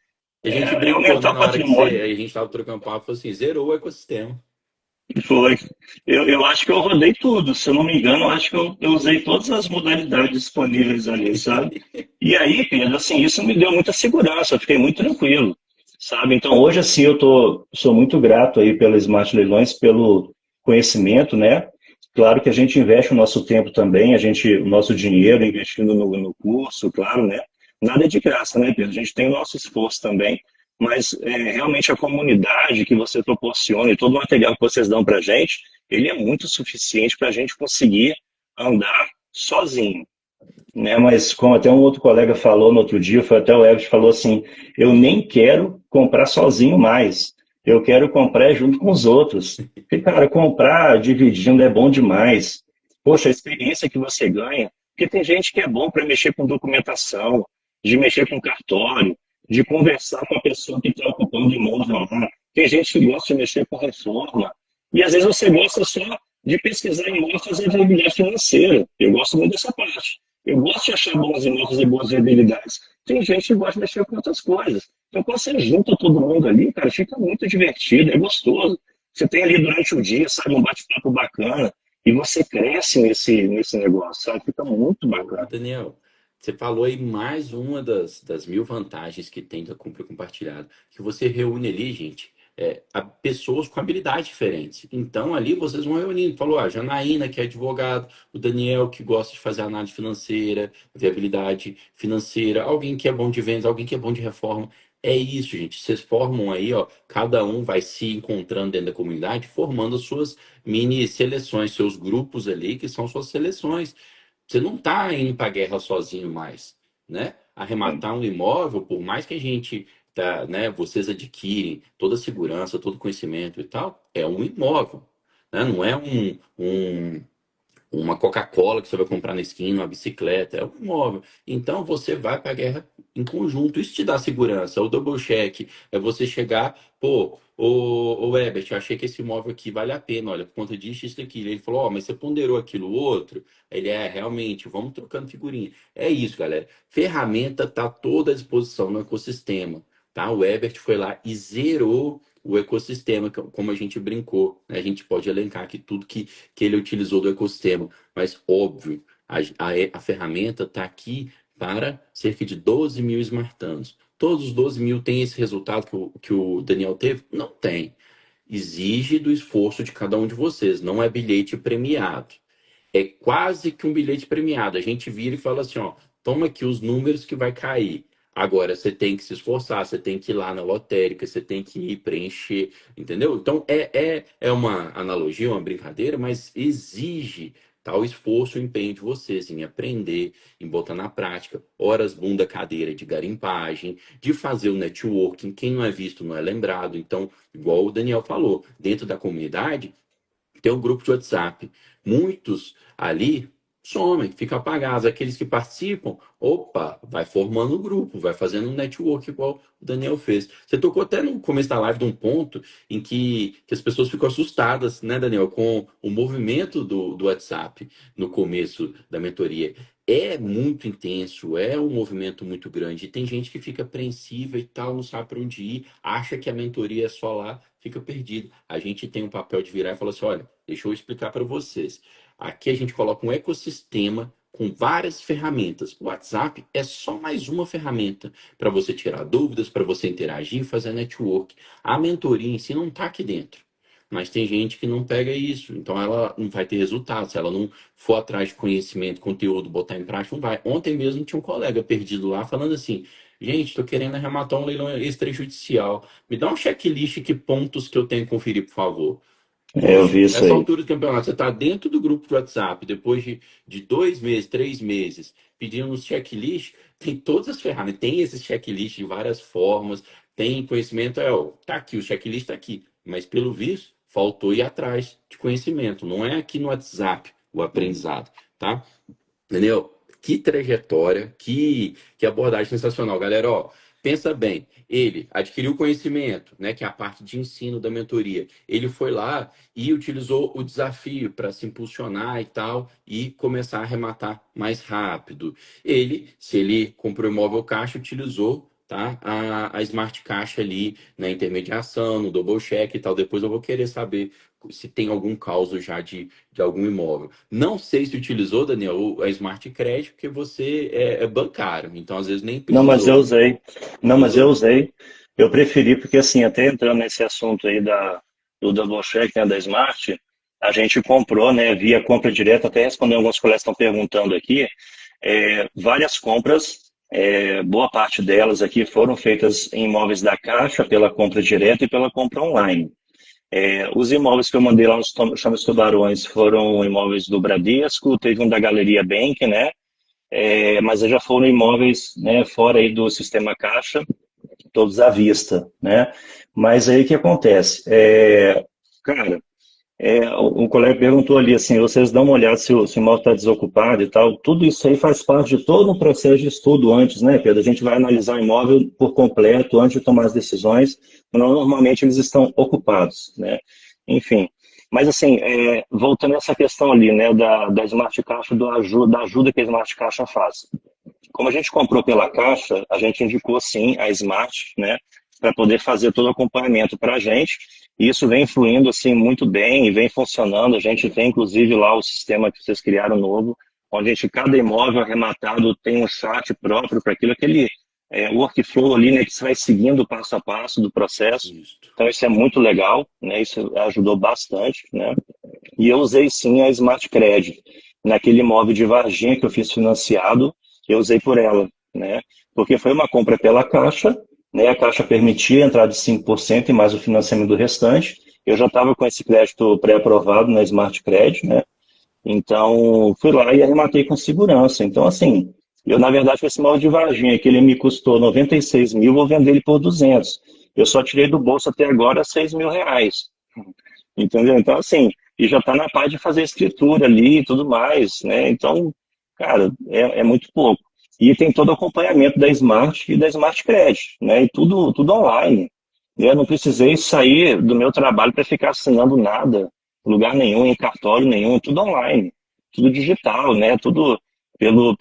E a gente é brincou, né? aumentar o Na hora que patrimônio. a gente tava trocando papo, falou assim, zerou o ecossistema. Foi. Eu acho que eu rodei tudo, se eu não me engano, eu acho que eu usei todas as modalidades disponíveis ali, sabe? E aí, Pedro, assim, isso me deu muita segurança, eu fiquei muito tranquilo, sabe? Então, hoje, assim, sou muito grato aí pelo Smart Leilões, pelo conhecimento, né? Claro que a gente investe o nosso tempo também, o nosso dinheiro investindo no curso, claro, né? Nada é de graça, né, Pedro? A gente tem o nosso esforço também, mas realmente a comunidade que você proporciona e todo o material que vocês dão para a gente, ele é muito suficiente para a gente conseguir andar sozinho, né? Mas como até um outro colega falou no outro dia, foi até o Everett falou assim, eu nem quero comprar sozinho mais, eu quero comprar junto com os outros. Porque, cara, comprar dividindo é bom demais. Poxa, a experiência que você ganha, porque tem gente que é bom para mexer com documentação, de mexer com cartório, de conversar com a pessoa que está ocupando imóvel lá. Tem gente que gosta de mexer com reforma. E às vezes você gosta só de pesquisar imóveis e fazer viabilidade financeira. Eu gosto muito dessa parte. Eu gosto de achar bons imóveis e boas viabilidades. Tem gente que gosta de mexer com outras coisas. Então, quando você junta todo mundo ali, cara, fica muito divertido, é gostoso. Você tem ali durante o dia, sabe, um bate-papo bacana, e você cresce nesse negócio, sabe? Fica muito Ô, bacana. Daniel, você falou aí mais uma das mil vantagens que tem da compra compartilhada, que você reúne ali, gente, pessoas com habilidades diferentes. Então, ali vocês vão reunindo. Falou, a Janaína, que é advogado, o Daniel, que gosta de fazer análise financeira, viabilidade financeira, alguém que é bom de vendas, alguém que é bom de reforma. É isso, gente. Vocês formam aí, ó, cada um vai se encontrando dentro da comunidade, formando as suas mini seleções, seus grupos ali, que são suas seleções. Você não está indo para a guerra sozinho mais, né? Arrematar um imóvel, por mais que a gente tá, né, vocês adquirem toda a segurança, todo o conhecimento e tal, é um imóvel, né? Não é uma Coca-Cola que você vai comprar na esquina, uma bicicleta, é um imóvel. Então você vai para a guerra em conjunto. Isso te dá segurança. O double check é você chegar, pô, ô Herbert, eu achei que esse imóvel aqui vale a pena, olha, por conta disso, isso, aquilo. Ele falou, ó, mas você ponderou aquilo outro? Ele realmente, vamos trocando figurinha. É isso, galera. Ferramenta tá toda à disposição no ecossistema, tá? O Herbert foi lá e zerou o ecossistema, como a gente brincou, né? A gente pode elencar aqui tudo que ele utilizou do ecossistema. Mas, óbvio, a ferramenta está aqui para cerca de 12 mil smartanos. Todos os 12 mil têm esse resultado que o Daniel teve? Não tem. Exige do esforço de cada um de vocês. Não é bilhete premiado. É quase que um bilhete premiado. A gente vira e fala assim, ó, toma aqui os números que vai cair. Agora você tem que se esforçar, você tem que ir lá na lotérica, você tem que ir preencher, entendeu? Então é uma analogia, uma brincadeira, mas exige tal esforço e empenho de vocês em aprender, em botar na prática, horas bunda cadeira de garimpagem, de fazer o networking. Quem não é visto não é lembrado. Então, igual o Daniel falou, dentro da comunidade tem um grupo de WhatsApp. Muitos ali somem, ficam apagados. Aqueles que participam, opa, vai formando um grupo, vai fazendo um network igual o Daniel fez. Você tocou até no começo da live de um ponto em que as pessoas ficam assustadas, né, Daniel, com o movimento do WhatsApp no começo da mentoria. É muito intenso, é um movimento muito grande. E tem gente que fica apreensiva e tal, não sabe para onde ir, acha que a mentoria é só lá, fica perdido. A gente tem um papel de virar e falar assim: olha, deixa eu explicar para vocês. Aqui a gente coloca um ecossistema com várias ferramentas. O WhatsApp é só mais uma ferramenta para você tirar dúvidas, para você interagir, fazer network. A mentoria em si não está aqui dentro. Mas tem gente que não pega isso, então ela não vai ter resultado. Se ela não for atrás de conhecimento, conteúdo, botar em prática, não vai. Ontem mesmo tinha um colega perdido lá falando assim: gente, estou querendo arrematar um leilão extrajudicial. Me dá um checklist que pontos que eu tenho que conferir, por favor. Eu Poxa, vi isso essa aí. altura do campeonato, você está dentro do grupo de WhatsApp, depois de 2 meses, 3 meses, pedindo uns checklist, tem todas as ferramentas, tem esses checklist de várias formas, tem conhecimento, ó, tá aqui, o checklist tá aqui, mas pelo visto, faltou ir atrás de conhecimento, não é aqui no WhatsApp o aprendizado, tá? Entendeu? Que trajetória, que abordagem sensacional. Galera, ó, pensa bem, ele adquiriu conhecimento, né, que é a parte de ensino da mentoria. Ele foi lá e utilizou o desafio para se impulsionar e tal, e começar a arrematar mais rápido. Ele, se ele comprou imóvel caixa, utilizou, tá, a Smart Caixa ali na intermediação, no double check e tal. Depois eu vou querer saber se tem algum caso já de algum imóvel. Não sei se utilizou, Daniel, a Smart Credit, porque você é bancário, então às vezes nem Não, mas eu precisou. usei. Não, mas eu Usou? usei. Eu preferi, porque assim, até entrando nesse assunto aí do Double Check, né, da Smart, a gente comprou, né, via compra direta, até respondendo alguns colegas que estão perguntando aqui, várias compras, boa parte delas aqui foram feitas em imóveis da Caixa, pela compra direta e pela compra online. Os imóveis que eu mandei lá nos Chamas Tubarões foram imóveis do Bradesco, teve um da Galeria Bank, né, mas já foram imóveis, né, fora aí do sistema Caixa, todos à vista, né? Mas aí o que acontece? Cara, o colega perguntou ali assim, vocês dão uma olhada se o imóvel está desocupado e tal, tudo isso aí faz parte de todo um processo de estudo antes, né, Pedro? A gente vai analisar o imóvel por completo antes de tomar as decisões, normalmente eles estão ocupados, né? Enfim, mas assim, voltando a essa questão ali, né, da Smart Caixa, da ajuda que a Smart Caixa faz. Como a gente comprou pela Caixa, a gente indicou sim a Smart, né, para poder fazer todo o acompanhamento para a gente. E isso vem fluindo assim muito bem e vem funcionando. A gente tem inclusive lá o sistema que vocês criaram novo, onde cada imóvel arrematado tem um chat próprio para aquilo, aquele workflow ali, né, que você vai seguindo passo a passo do processo. Isso. Então isso é muito legal, né? Isso ajudou bastante, né? E eu usei sim a Smart Credit naquele imóvel de Varginha que eu fiz financiado, eu usei por ela, né? Porque foi uma compra pela Caixa, né? A Caixa permitia a entrada de 5% e mais o financiamento do restante. Eu já estava com esse crédito pré-aprovado na Smart Credit, né? Então, fui lá e arrematei com segurança. Então, assim, eu, na verdade, com esse imóvel de Varginha, que ele me custou 96 mil, vou vender ele por 200. Eu só tirei do bolso até agora 6 mil reais. Entendeu? Então, assim, e já está na parte de fazer escritura ali e tudo mais, né? Então, cara, é muito pouco. E tem todo o acompanhamento da Smart e da Smart Credit, né? E tudo online. Eu não precisei sair do meu trabalho para ficar assinando nada, lugar nenhum, em cartório nenhum, tudo online, tudo digital, né? Tudo pelo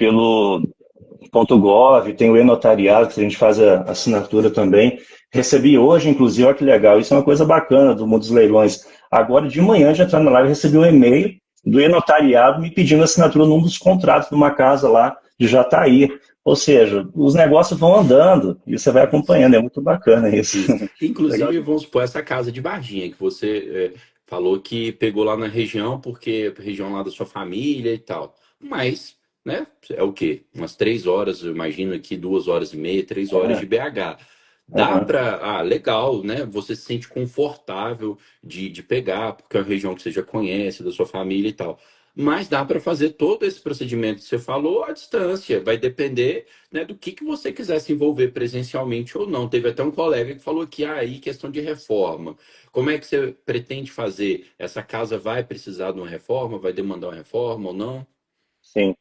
.gov, tem o e-notariado, que a gente faz a assinatura também. Recebi hoje, inclusive, olha que legal, isso é uma coisa bacana do mundo dos leilões. Agora, de manhã, já entrando na live, recebi um e-mail do e-notariado me pedindo assinatura num dos contratos de uma casa lá de Jataí. Ou seja, os negócios vão andando e você vai acompanhando, é muito bacana isso. Isso. Legal. Inclusive, vamos supor, essa casa de Varginha, que você falou que pegou lá na região, porque é região lá da sua família e tal. Mas, né, é o quê? Umas 3 horas, eu imagino aqui, 2 horas e meia, 3 horas de É, BH. Dá aham. pra. Ah, legal, né? Você se sente confortável de pegar, porque é uma região que você já conhece, da sua família e tal. Mas dá para fazer todo esse procedimento que você falou à distância. Vai depender, né, do que você quiser se envolver presencialmente ou não. Teve até um colega que falou que aí questão de reforma. Como é que você pretende fazer? Essa casa vai precisar de uma reforma? Vai demandar uma reforma ou não? Sim.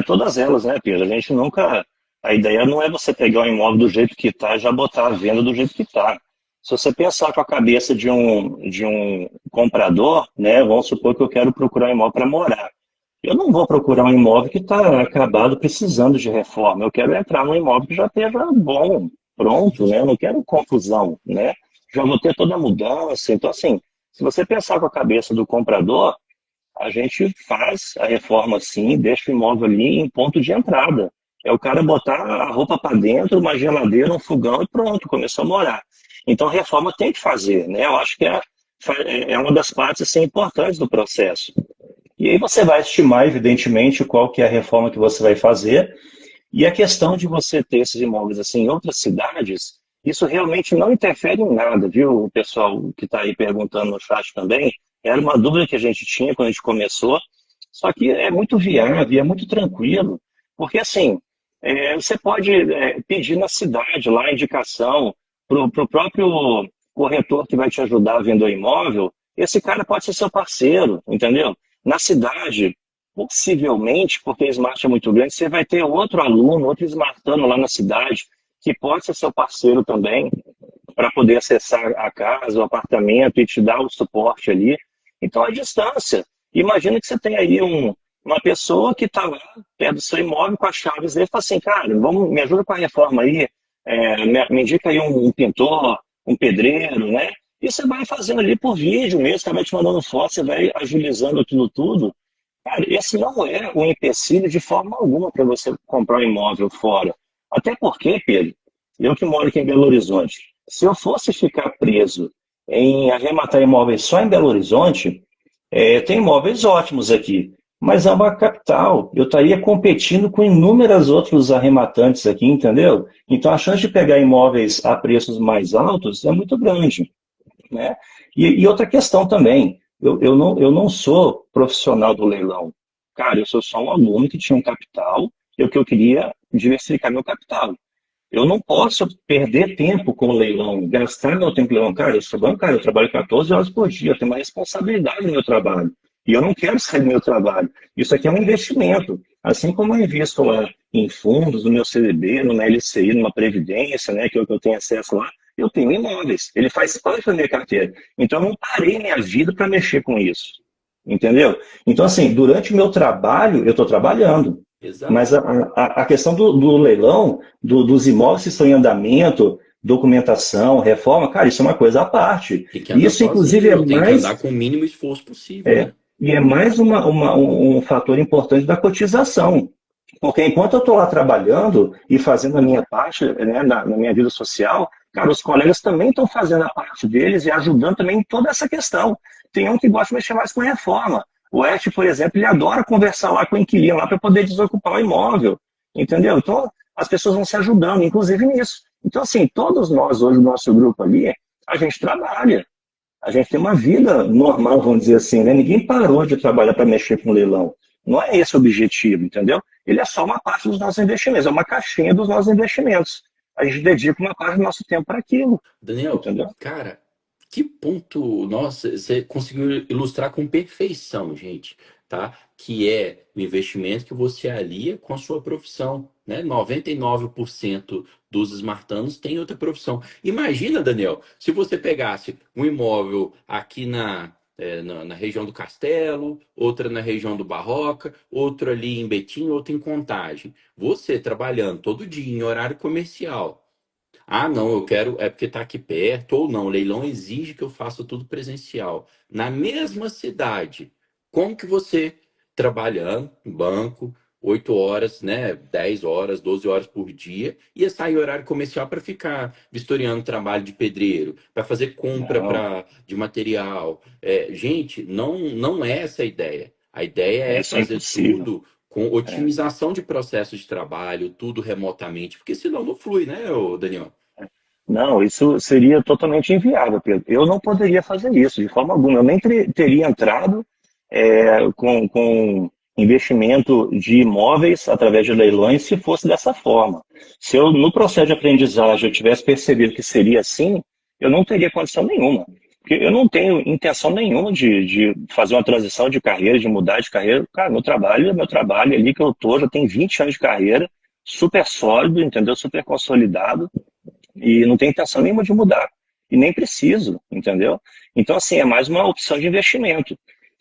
Todas elas, né, Pedro? A gente nunca. A ideia não é você pegar o imóvel do jeito que está e já botar a venda do jeito que está. Se você pensar com a cabeça de um comprador, né, vamos supor que eu quero procurar um imóvel para morar. Eu não vou procurar um imóvel que está acabado, precisando de reforma. Eu quero entrar num imóvel que já esteja bom, pronto, né? Eu não quero confusão, né? Já vou ter toda a mudança. Então, assim, se você pensar com a cabeça do comprador, a gente faz a reforma assim, deixa o imóvel ali em ponto de entrada. É o cara botar a roupa para dentro, uma geladeira, um fogão e pronto, começou a morar. Então, a reforma tem que fazer, né? Eu acho que é uma das partes assim, importantes do processo. E aí você vai estimar, evidentemente, qual que é a reforma que você vai fazer. E a questão de você ter esses imóveis assim em outras cidades, isso realmente não interfere em nada, viu? O pessoal que está aí perguntando no chat também, era uma dúvida que a gente tinha quando a gente começou, só que é muito viável, é muito tranquilo, porque assim, você pode pedir na cidade lá a indicação para o próprio corretor que vai te ajudar a vender o imóvel, esse cara pode ser seu parceiro, entendeu? Na cidade, possivelmente, porque a Smart é muito grande, você vai ter outro aluno, outro smartano lá na cidade, que pode ser seu parceiro também, para poder acessar a casa, o apartamento e te dar o suporte ali. Então, a distância. Imagina que você tem aí uma pessoa que está lá perto do seu imóvel com as chaves dele e fala assim, cara, me ajuda com a reforma aí, me indica aí um pintor, um pedreiro, né? E você vai fazendo ali por vídeo mesmo, você vai te mandando foto, você vai agilizando aquilo tudo. Cara, esse não é um empecilho de forma alguma para você comprar um imóvel fora. Até porque, Pedro, eu que moro aqui em Belo Horizonte, se eu fosse ficar preso em arrematar imóveis só em Belo Horizonte, tem imóveis ótimos aqui, mas é uma capital. Eu estaria competindo com inúmeros outros arrematantes aqui, entendeu? Então a chance de pegar imóveis a preços mais altos é muito grande, né? E outra questão também, eu não sou profissional do leilão. Cara, eu sou só um aluno que tinha um capital e o que eu queria diversificar meu capital. Eu não posso perder tempo com o leilão, gastar meu tempo com o leilão. Cara, eu sou bancário, eu trabalho 14 horas por dia, eu tenho uma responsabilidade no meu trabalho. E eu não quero sair do meu trabalho. Isso aqui é um investimento. Assim como eu invisto lá em fundos, no meu CDB, numa LCI, numa previdência, né, que é o que eu tenho acesso lá, eu tenho imóveis. Ele faz parte da minha carteira. Então eu não parei minha vida para mexer com isso. Entendeu? Então, assim, durante o meu trabalho, eu estou trabalhando. Mas Exato. a questão do leilão, dos imóveis que estão em andamento, documentação, reforma, cara, isso é uma coisa à parte. Tem que E andar isso, inclusive, sozinho, tem que andar com o mínimo esforço possível, né? é mais um fator importante da cotização. Porque enquanto eu estou lá trabalhando e fazendo a minha parte, né, na minha vida social, cara, os colegas também estão fazendo a parte deles e ajudando também em toda essa questão. Tem um que gosta de mexer mais com reforma. O Ed, por exemplo, ele adora conversar lá com o inquilino lá para poder desocupar o imóvel. Entendeu? Então, as pessoas vão se ajudando, inclusive nisso. Então, assim, todos nós hoje, no nosso grupo ali, a gente trabalha. A gente tem uma vida normal, vamos dizer assim, né? Ninguém parou de trabalhar para mexer com leilão. Não é esse o objetivo, entendeu? Ele é só uma parte dos nossos investimentos, é uma caixinha dos nossos investimentos. A gente dedica uma parte do nosso tempo para aquilo, Daniel, entendeu? cara, que ponto, nossa, você conseguiu ilustrar com perfeição, gente, tá? Que é o investimento que você alia com a sua profissão, né? 99% dos esmartanos têm outra profissão. Imagina, Daniel, se você pegasse um imóvel aqui na região do Castelo, outra na região do Barroca, outro ali em Betim, outro em Contagem. Você trabalhando todo dia em horário comercial. Ah, não, eu quero, é porque está aqui perto, ou não, o leilão exige que eu faça tudo presencial. Na mesma cidade, como que você, trabalhando em banco, 8 horas, né, 10 horas, 12 horas por dia, ia sair horário comercial para ficar vistoriando trabalho de pedreiro, para fazer compra Não, de material. Gente, não é essa a ideia. A ideia é isso é fazer impossível. tudo com otimização de processos de trabalho, tudo remotamente, porque senão não flui, né, ô Daniel? Não, isso seria totalmente inviável, Pedro. Eu não poderia fazer isso de forma alguma. Eu nem teria entrado com investimento de imóveis através de leilões se fosse dessa forma. Se eu, no processo de aprendizagem, eu tivesse percebido que seria assim, eu não teria condição nenhuma. Porque eu não tenho intenção nenhuma de fazer uma transição de carreira, de mudar de carreira. Cara, meu trabalho ali que eu tô, já tem 20 anos de carreira, super sólido, entendeu? Super consolidado. E não tenho intenção nenhuma de mudar. E nem preciso, entendeu? Então, assim, é mais uma opção de investimento.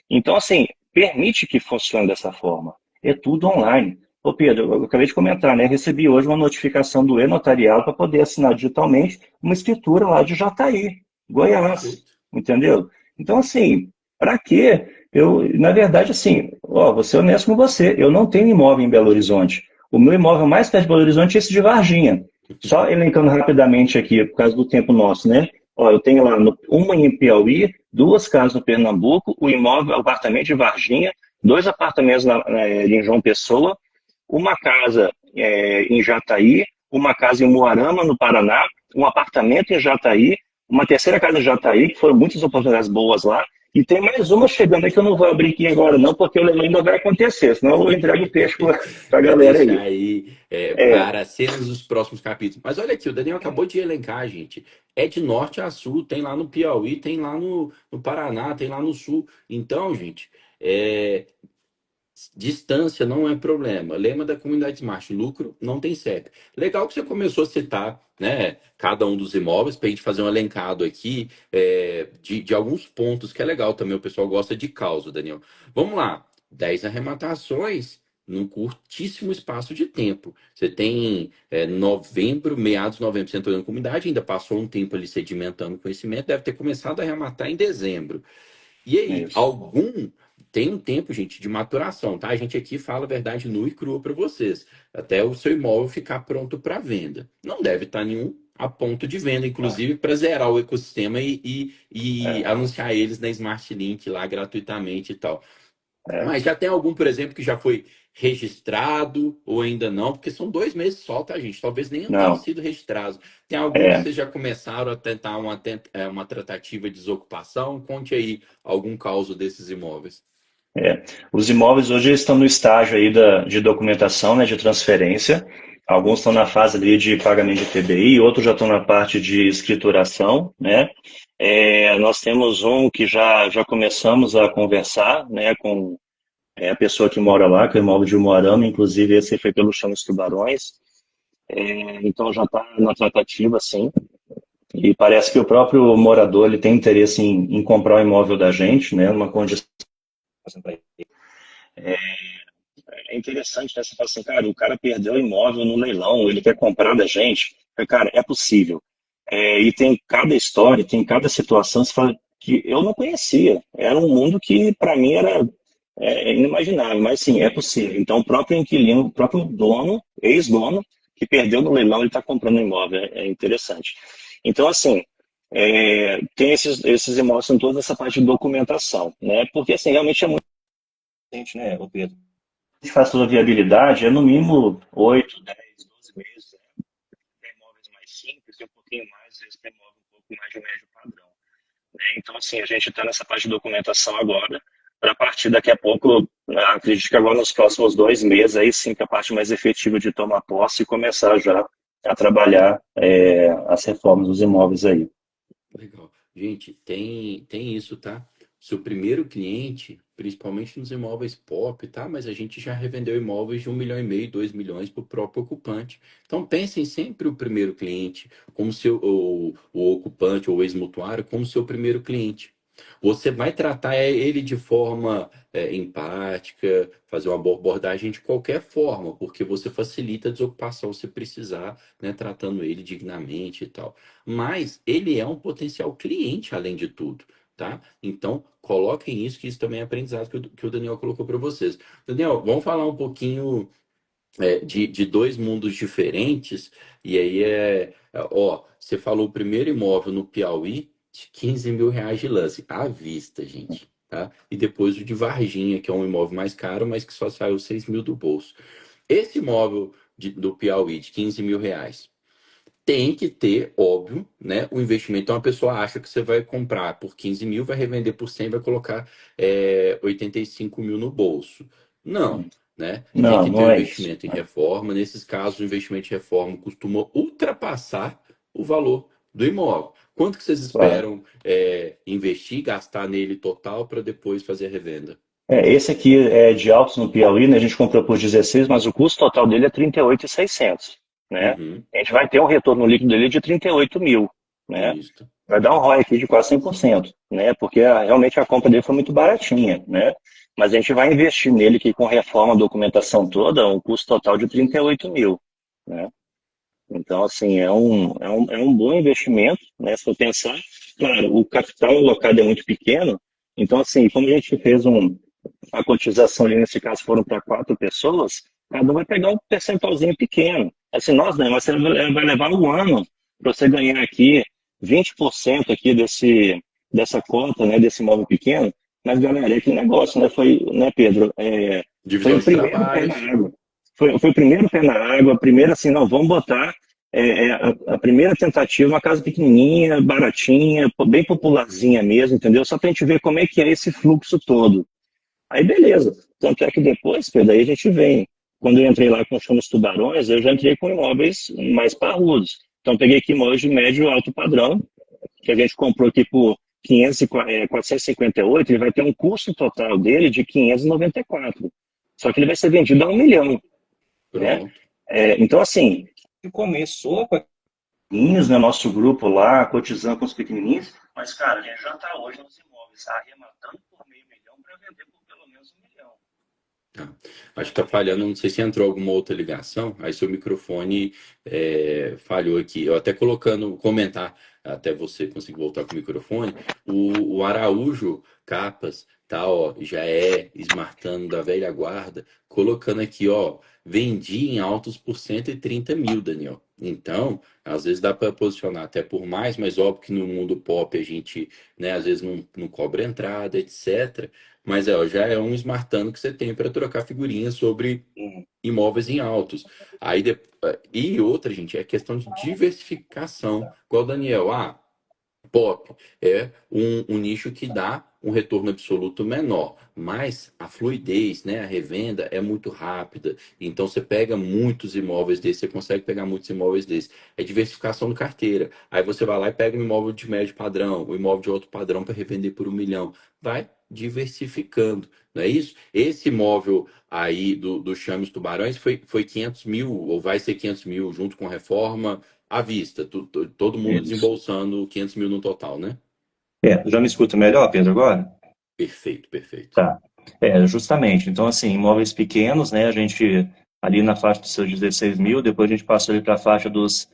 Então, assim, permite que funcione dessa forma. É tudo online. Ô Pedro, eu acabei de comentar, né? Recebi hoje uma notificação do e-notarial para poder assinar digitalmente uma escritura lá de Jataí, Goiás, Perfeito. entendeu? Então, assim, para quê? Na verdade, assim, ó, vou ser honesto com você, eu não tenho imóvel em Belo Horizonte. O meu imóvel mais perto de Belo Horizonte é esse de Varginha. Só elencando rapidamente aqui, por causa do tempo nosso, né? Ó, eu tenho lá uma em Piauí, duas casas no Pernambuco, o imóvel, o apartamento de Varginha, dois apartamentos em João Pessoa, uma casa em Jataí, uma casa em Moarama, no Paraná, um apartamento em Jataí, uma terceira casa em Jataí, que foram muitas oportunidades boas lá, e tem mais uma chegando aí que eu não vou abrir aqui agora não, porque o leilão ainda vai acontecer, senão eu entrego o peixe para a Vai galera deixar aí. aí É, para cenas dos próximos capítulos. Mas olha aqui, o Daniel acabou de elencar, gente. É de norte a sul, tem lá no Piauí, tem lá no Paraná, tem lá no sul. Então, gente, é, Distância não é problema. Lema da comunidade Smart, lucro não tem CEP. Legal que você começou a citar, né, cada um dos imóveis para a gente fazer um elencado aqui de alguns pontos que é legal também. O pessoal gosta de causa, Daniel. Vamos lá. 10 arrematações num curtíssimo espaço de tempo. Você tem novembro, meados de novembro, você entrou na comunidade, ainda passou um tempo ali sedimentando conhecimento, deve ter começado a arrematar em dezembro. E aí, Isso. tem um tempo, gente, de maturação, tá? A gente aqui fala a verdade nua e crua para vocês, até o seu imóvel ficar pronto para venda. Não deve estar nenhum a ponto de venda, inclusive para zerar o ecossistema e É, anunciar eles na Smart Link lá gratuitamente e tal. é. Mas já tem algum, por exemplo, que já foi registrado ou ainda não? Porque são 2 meses só, tá, gente? Talvez nem tenha Não, sido registrado. Tem algum que é, vocês já começaram a tentar uma tratativa de desocupação? Conte aí algum caso desses imóveis. é. Os imóveis hoje estão no estágio aí de documentação, né, de transferência. Alguns estão na fase ali de pagamento de TBI, outros já estão na parte de escrituração, né? Nós temos um que já começamos a conversar, né, com a pessoa que mora lá, que é o imóvel de Umuarama, inclusive esse foi pelo Chão dos Tubarões. Então já está na tratativa, sim. E parece que o próprio morador ele tem interesse em comprar o imóvel da gente, né, numa condição. É interessante, né? Você fala assim, cara, o cara perdeu o imóvel no leilão, ele quer comprar da gente. Cara, é possível. E tem cada história, tem cada situação, você fala que eu não conhecia. Era um mundo que, para mim, era inimaginável, mas sim, é possível. Então, o próprio inquilino, o próprio dono, ex-dono, que perdeu no leilão, ele está comprando o imóvel. É interessante. Então, assim, tem esses imóveis, são toda essa parte de documentação, né? Porque, assim, realmente é muito importante, né, ô Pedro? Se faz toda a viabilidade, é no mínimo 8, 10, 12 meses. Né? Tem imóveis mais simples e um pouquinho mais, às vezes tem imóvel um pouco mais de médio padrão. Né? Então, assim, a gente está nessa parte de documentação agora, para partir daqui a pouco, acredito que agora nos próximos 2 meses, aí sim que a parte mais efetiva de tomar posse e começar já a trabalhar as reformas dos imóveis aí. Legal. Gente, tem isso, tá? Seu primeiro cliente, principalmente nos imóveis pop, tá? Mas a gente já revendeu imóveis de 1,5 milhão, 2 milhões para o próprio ocupante. Então pensem sempre o primeiro cliente como o ocupante ou o ex-mutuário como seu primeiro cliente. Você vai tratar ele de forma empática, fazer uma boa abordagem de qualquer forma, porque você facilita a desocupação se precisar, né? Tratando ele dignamente e tal. Mas ele é um potencial cliente, além de tudo, tá? Então, coloquem isso, que isso também é aprendizado que o Daniel colocou para vocês. Daniel, vamos falar um pouquinho de dois mundos diferentes, e aí ó, você falou o primeiro imóvel no Piauí de 15 mil reais de lance, à vista, gente, tá? E depois o de Varginha, que é um imóvel mais caro, mas que só saiu 6 mil do bolso. Esse imóvel do Piauí de 15 mil reais, tem que ter, óbvio, né, o investimento. Então a pessoa acha que você vai comprar por 15 mil, vai revender por 100, vai colocar 85 mil no bolso. Não, né? Tem Não, que ter não o é isso. investimento em reforma. Nesses casos, o investimento em reforma costuma ultrapassar o valor do imóvel. Quanto que vocês Claro. esperam investir, gastar nele total para depois fazer a revenda? Esse aqui é de Altos no Piauí, né? A gente comprou por 16, mas o custo total dele é 38.600, né? Uhum, A gente vai ter um retorno líquido dele de 38 mil, né? isso. Vai dar um ROI aqui de quase 100%, né? Porque realmente a compra dele foi muito baratinha, né? Mas a gente vai investir nele aqui com reforma, documentação toda, um custo total de 38 mil, né? Então, assim, é um bom investimento, né? Se for pensar, claro, o capital alocado é muito pequeno, então, assim, como a gente fez a cotização ali, nesse caso, foram para 4 pessoas, cada um vai pegar um percentualzinho pequeno. Assim, nós, né? Mas você vai levar um ano para você ganhar aqui 20% aqui dessa conta, né? Desse imóvel pequeno. Mas, galera, é aquele negócio, né? Foi, né, Pedro? Foi Divisão o de primeiro pé na trabalhos. água. Foi o primeiro pé na água, a primeira assim, não, vamos botar a primeira tentativa, uma casa pequenininha, baratinha, bem popularzinha mesmo, entendeu? Só para a gente ver como é que é esse fluxo todo. Aí beleza. Tanto é que depois, Pedro, aí a gente vem. Quando eu entrei lá com o Chão dos Tubarões, eu já entrei com imóveis mais parrudos. Então peguei aqui imóveis de médio e alto padrão, que a gente comprou aqui por 458, ele vai ter um custo total dele de 594. só que ele vai ser vendido a 1 milhão, né? Pronto. Então, assim, começou com pequenininhos, né, nosso grupo lá, cotizando com os pequenininhos, mas, cara, a gente já está hoje nos imóveis arrematando por 500 mil para vender por pelo menos 1 milhão. Tá. Acho que tá falhando, não sei se entrou alguma outra ligação, aí seu microfone falhou aqui. Eu até colocando, comentar, até você conseguir voltar com o microfone, o Araújo Capas, tá, ó, já é smartando da velha guarda, colocando aqui, ó, vendi em altos por 130 mil, Daniel. Então, às vezes dá para posicionar até por mais, mas óbvio que no mundo pop a gente, né, às vezes não cobra entrada, etc. Mas ó, já é um smartano que você tem para trocar figurinhas sobre imóveis em altos. E outra, gente, é questão de diversificação. Igual o Daniel, pop é um nicho que dá um retorno absoluto menor, mas a fluidez, né, a revenda é muito rápida. Então você pega muitos imóveis desses, você consegue pegar muitos imóveis desses. É diversificação de carteira. Aí você vai lá e pega um imóvel de médio padrão, um imóvel de outro padrão para revender por 1 milhão. Vai diversificando, não é isso? Esse imóvel aí do Chames Tubarões foi 500 mil, ou vai ser 500 mil junto com a reforma à vista, todo mundo Isso. desembolsando 500 mil no total, né? Já me escuta melhor, Pedro, agora? Perfeito, perfeito. Tá. Justamente. Então, assim, imóveis pequenos, né? A gente, ali na faixa dos seus 16 mil, depois a gente passou ali para a faixa dos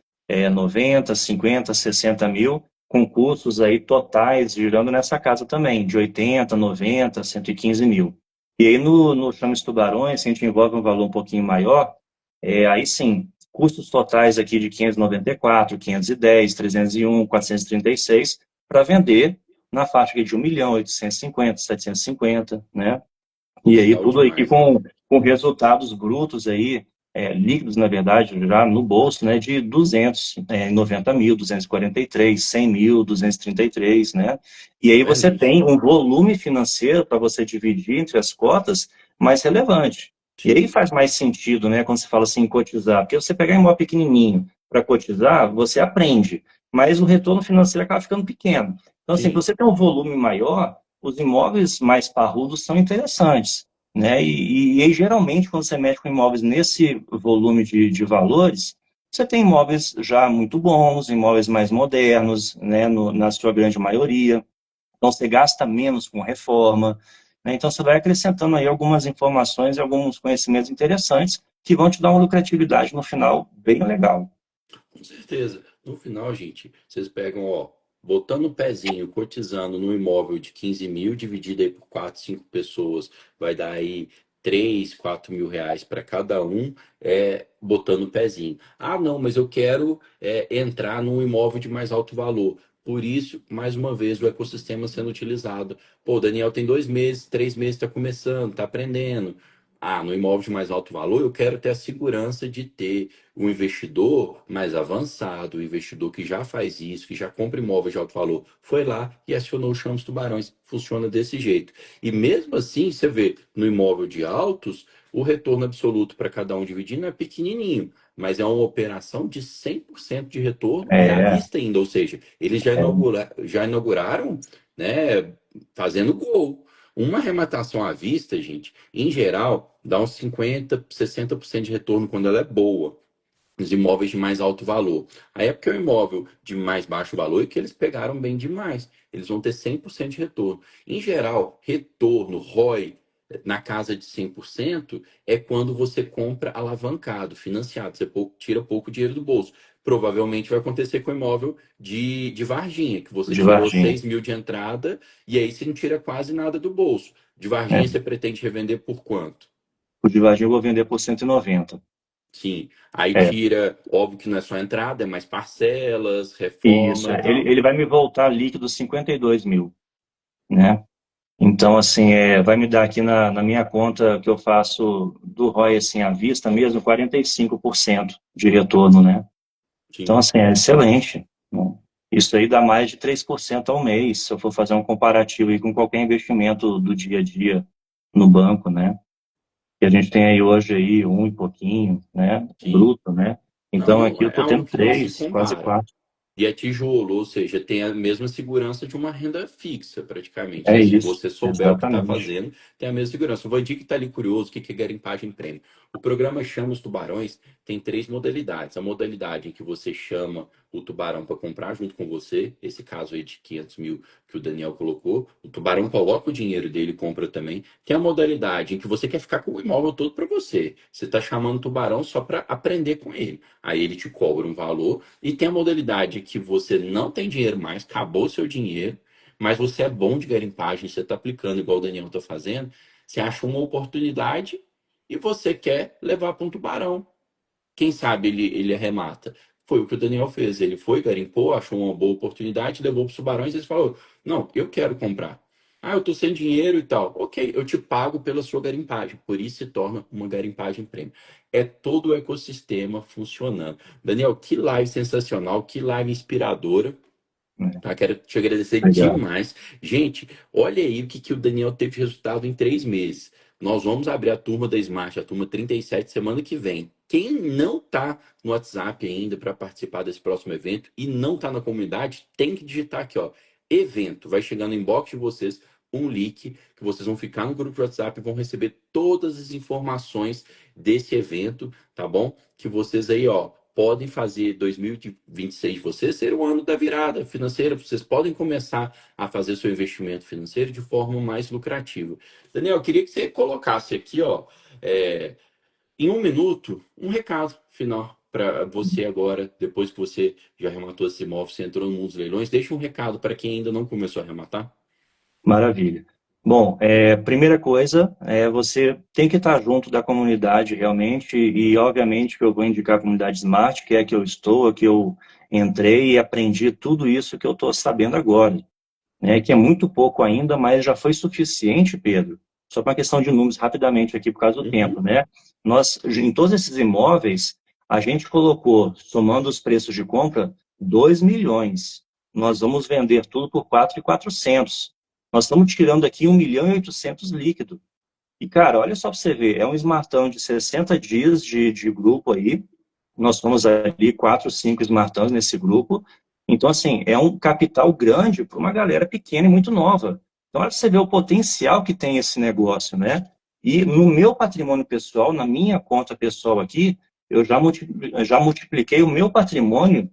90, 50, 60 mil, com custos aí totais girando nessa casa também, de 80, 90, 115 mil. E aí no Chames Tubarões, se a gente envolve um valor um pouquinho maior, aí sim, custos totais aqui de 594, 510, 301, 436, para vender na faixa aqui de 1 milhão, 850, 750, né? E aí Legal tudo aí demais, hein? com resultados brutos aí, líquidos, na verdade, já no bolso, né, de 290 mil, 243, 100 mil, 233, né? E aí você tem Belíssimo. um volume financeiro para você dividir entre as cotas mais relevante. E aí Sim, faz mais sentido, né, quando você fala assim, cotizar, porque você pegar imóvel pequenininho para cotizar, você aprende, mas o retorno financeiro acaba ficando pequeno. Então, assim, para sim. você ter um volume maior, os imóveis mais parrudos são interessantes, né? E aí, geralmente, quando você mexe com imóveis nesse volume de valores, você tem imóveis já muito bons, imóveis mais modernos, né? Na sua grande maioria. Então, você gasta menos com reforma, né? Então, você vai acrescentando aí algumas informações e alguns conhecimentos interessantes que vão te dar uma lucratividade no final bem legal. Com certeza. No final, gente, vocês pegam, ó, botando o pezinho, cotizando no imóvel de 15 mil, dividido aí por 4, 5 pessoas, vai dar aí 3, 4 mil reais para cada um, botando o pezinho. Ah, não, mas eu quero entrar num imóvel de mais alto valor. Por isso, mais uma vez, o ecossistema sendo utilizado. Pô, o Daniel tem 2 meses, 3 meses, está começando, está aprendendo. No imóvel de mais alto valor, eu quero ter a segurança de ter o investidor mais avançado, o investidor que já faz isso, que já compra imóveis de alto valor, foi lá e acionou o Chama dos Tubarões. Funciona desse jeito. E mesmo assim, você vê, no imóvel de altos, o retorno absoluto para cada um dividindo é pequenininho, mas é uma operação de 100% de retorno e à É, vista ainda, ou seja, eles já inauguraram, né, fazendo gol. Uma arrematação à vista, gente, em geral, dá uns 50, 60% de retorno quando ela é boa, os imóveis de mais alto valor. Aí é porque é um imóvel de mais baixo valor e que eles pegaram bem demais. Eles vão ter 100% de retorno. Em geral, retorno, ROI, na casa de 100% é quando você compra alavancado, financiado. Você tira pouco dinheiro do bolso. Provavelmente vai acontecer com o imóvel de Varginha, que você de tirou Varginha. 6 mil de entrada e aí você não tira quase nada do bolso. De É, Varginha você pretende revender por quanto? o de Varginha eu vou vender por 190. Sim, aí É, tira, óbvio que não é só entrada, é mais parcelas, isso. reforma e tal. Ele vai me voltar líquido 52 mil, né? Então, assim, vai me dar aqui na minha conta que eu faço do ROI, assim, à vista mesmo, 45% de retorno, né? Então, Sim, assim, é excelente, né? Isso aí dá mais de 3% ao mês, se eu for fazer um comparativo aí com qualquer investimento do dia a dia no banco, né? Que a gente tem aí hoje aí um e pouquinho, né? sim. Bruto, né? Não, Então, não, aqui eu é estou algo tendo que nem se três, quase compara. quatro. E é tijolo, ou seja, tem a mesma segurança de uma renda fixa, praticamente. É Se isso, você souber o que está exatamente. fazendo, tem a mesma segurança. O Vandir que está ali curioso, o que é garimpagem prêmio? O programa Chama os Tubarões tem três modalidades. A modalidade em que você chama o tubarão para comprar junto com você, esse caso aí de 500 mil que o Daniel colocou, o tubarão coloca o dinheiro dele e compra também. Tem a modalidade em que você quer ficar com o imóvel todo para você. Você está chamando o tubarão só para aprender com ele. Aí ele te cobra um valor. E tem a modalidade que você não tem dinheiro mais, acabou o seu dinheiro, mas você é bom de garimpagem, você está aplicando igual o Daniel está fazendo, você acha uma oportunidade e você quer levar para um tubarão. Quem sabe ele arremata. Foi o que o Daniel fez. Ele foi, garimpou, achou uma boa oportunidade, levou para os tubarões e eles falou: Não, eu quero comprar. Ah, eu estou sem dinheiro e tal. Ok, eu te pago pela sua garimpagem. Por isso se torna uma garimpagem prêmio. É todo o ecossistema funcionando. Daniel, que live sensacional, que live inspiradora. É, Tá? Quero te agradecer legal. demais. Gente, olha aí o que o Daniel teve de resultado em 3 meses. Nós vamos abrir a turma da Smart, a turma 37, semana que vem. Quem não está no WhatsApp ainda para participar desse próximo evento e não está na comunidade, tem que digitar aqui, ó, evento. Vai chegar no inbox de vocês um link que vocês vão ficar no grupo de WhatsApp e vão receber todas as informações desse evento, tá bom? Que vocês aí, ó, podem fazer 2026 de vocês ser o ano da virada financeira. Vocês podem começar a fazer seu investimento financeiro de forma mais lucrativa. Daniel, eu queria que você colocasse aqui, ó, é, em 1 minuto, um recado final para você agora, depois que você já arrematou esse imóvel, você entrou no mundo dos leilões. Deixa um recado para quem ainda não começou a arrematar. Maravilha. Bom, primeira coisa, você tem que estar junto da comunidade realmente, e obviamente que eu vou indicar a comunidade Smart, que é a que eu estou, a que eu entrei e aprendi tudo isso que eu estou sabendo agora, né, que é muito pouco ainda, mas já foi suficiente, Pedro. Só para uma questão de números, rapidamente aqui, por causa do tempo, Uhum. né? Nós, em todos esses imóveis, a gente colocou, somando os preços de compra, 2 milhões. Nós vamos vender tudo por 4.400. Nós estamos tirando aqui 1.800.000 líquido. E, cara, olha só para você ver, é um smartão de 60 dias de grupo aí. Nós fomos ali 4, 5 smartões nesse grupo. Então, assim, é um capital grande para uma galera pequena e muito nova. Então, olha pra você ver o potencial que tem esse negócio, né? E no meu patrimônio pessoal, na minha conta pessoal aqui, eu já multipliquei o meu patrimônio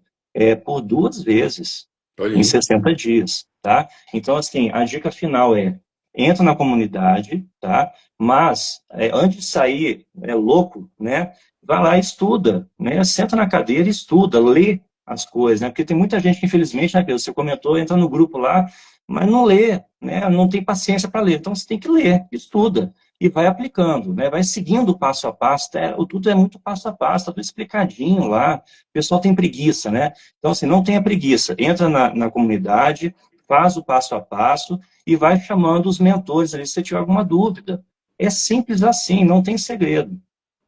por 2 vezes Olha em aí. 60 dias, tá? Então, assim, a dica final é, entra na comunidade, tá? Mas, antes de sair louco, né? Vai lá e estuda, né? Senta na cadeira e estuda, lê as coisas, né? Porque tem muita gente que, infelizmente, né, Pedro, você comentou, entra no grupo lá, mas não lê, né? Não tem paciência para ler. Então, você tem que ler, estuda e vai aplicando, né? Vai seguindo o passo a passo. O tudo é muito passo a passo, tá tudo explicadinho lá. O pessoal tem preguiça, né? Então, assim, não tenha preguiça. Entra na comunidade, faz o passo a passo e vai chamando os mentores ali se você tiver alguma dúvida. É simples assim, não tem segredo.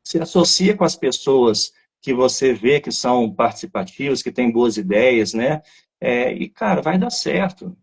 Se associa com as pessoas que você vê que são participativas, que têm boas ideias, né? E, cara, vai dar certo,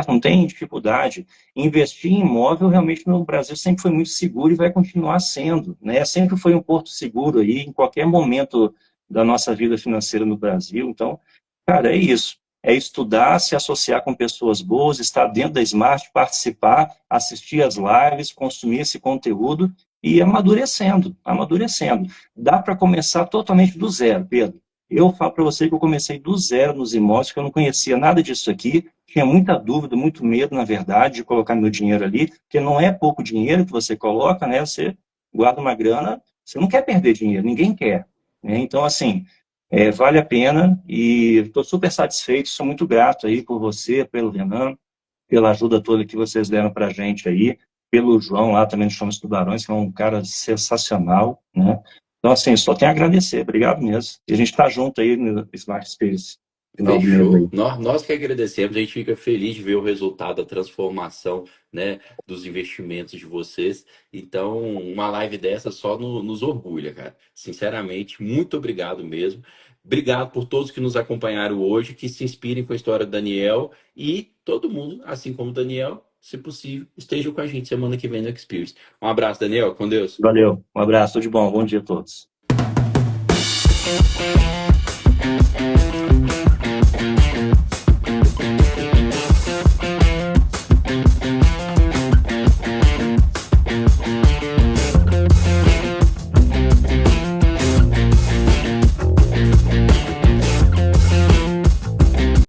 não tem dificuldade. Investir em imóvel, realmente, no Brasil sempre foi muito seguro e vai continuar sendo, né? Sempre foi um porto seguro aí, em qualquer momento da nossa vida financeira no Brasil. Então, cara, é isso. É estudar, se associar com pessoas boas, estar dentro da Smart, participar, assistir às lives, consumir esse conteúdo e amadurecendo, amadurecendo. Dá para começar totalmente do zero, Pedro. Eu falo para você que eu comecei do zero nos imóveis, que eu não conhecia nada disso aqui, tinha muita dúvida, muito medo, na verdade, de colocar meu dinheiro ali, porque não é pouco dinheiro que você coloca, né? Você guarda uma grana, você não quer perder dinheiro, ninguém quer, né? Então, assim, vale a pena e estou super satisfeito, sou muito grato aí por você, pelo Renan, pela ajuda toda que vocês deram para a gente aí, pelo João lá também do Chama dos Tubarões, que é um cara sensacional, né? Então, assim, só tenho a agradecer, obrigado mesmo. E a gente está junto aí no Smart Space, final do mês Fechou. aí. Nós que agradecemos, a gente fica feliz de ver o resultado, a transformação, né, dos investimentos de vocês. Então, uma live dessa só nos orgulha, cara. Sinceramente, muito obrigado mesmo. Obrigado por todos que nos acompanharam hoje, que se inspirem com a história do Daniel e todo mundo, assim como o Daniel, se possível, estejam com a gente semana que vem no Experience. Um abraço, Daniel, com Deus. Valeu, um abraço, tudo de bom, bom dia a todos.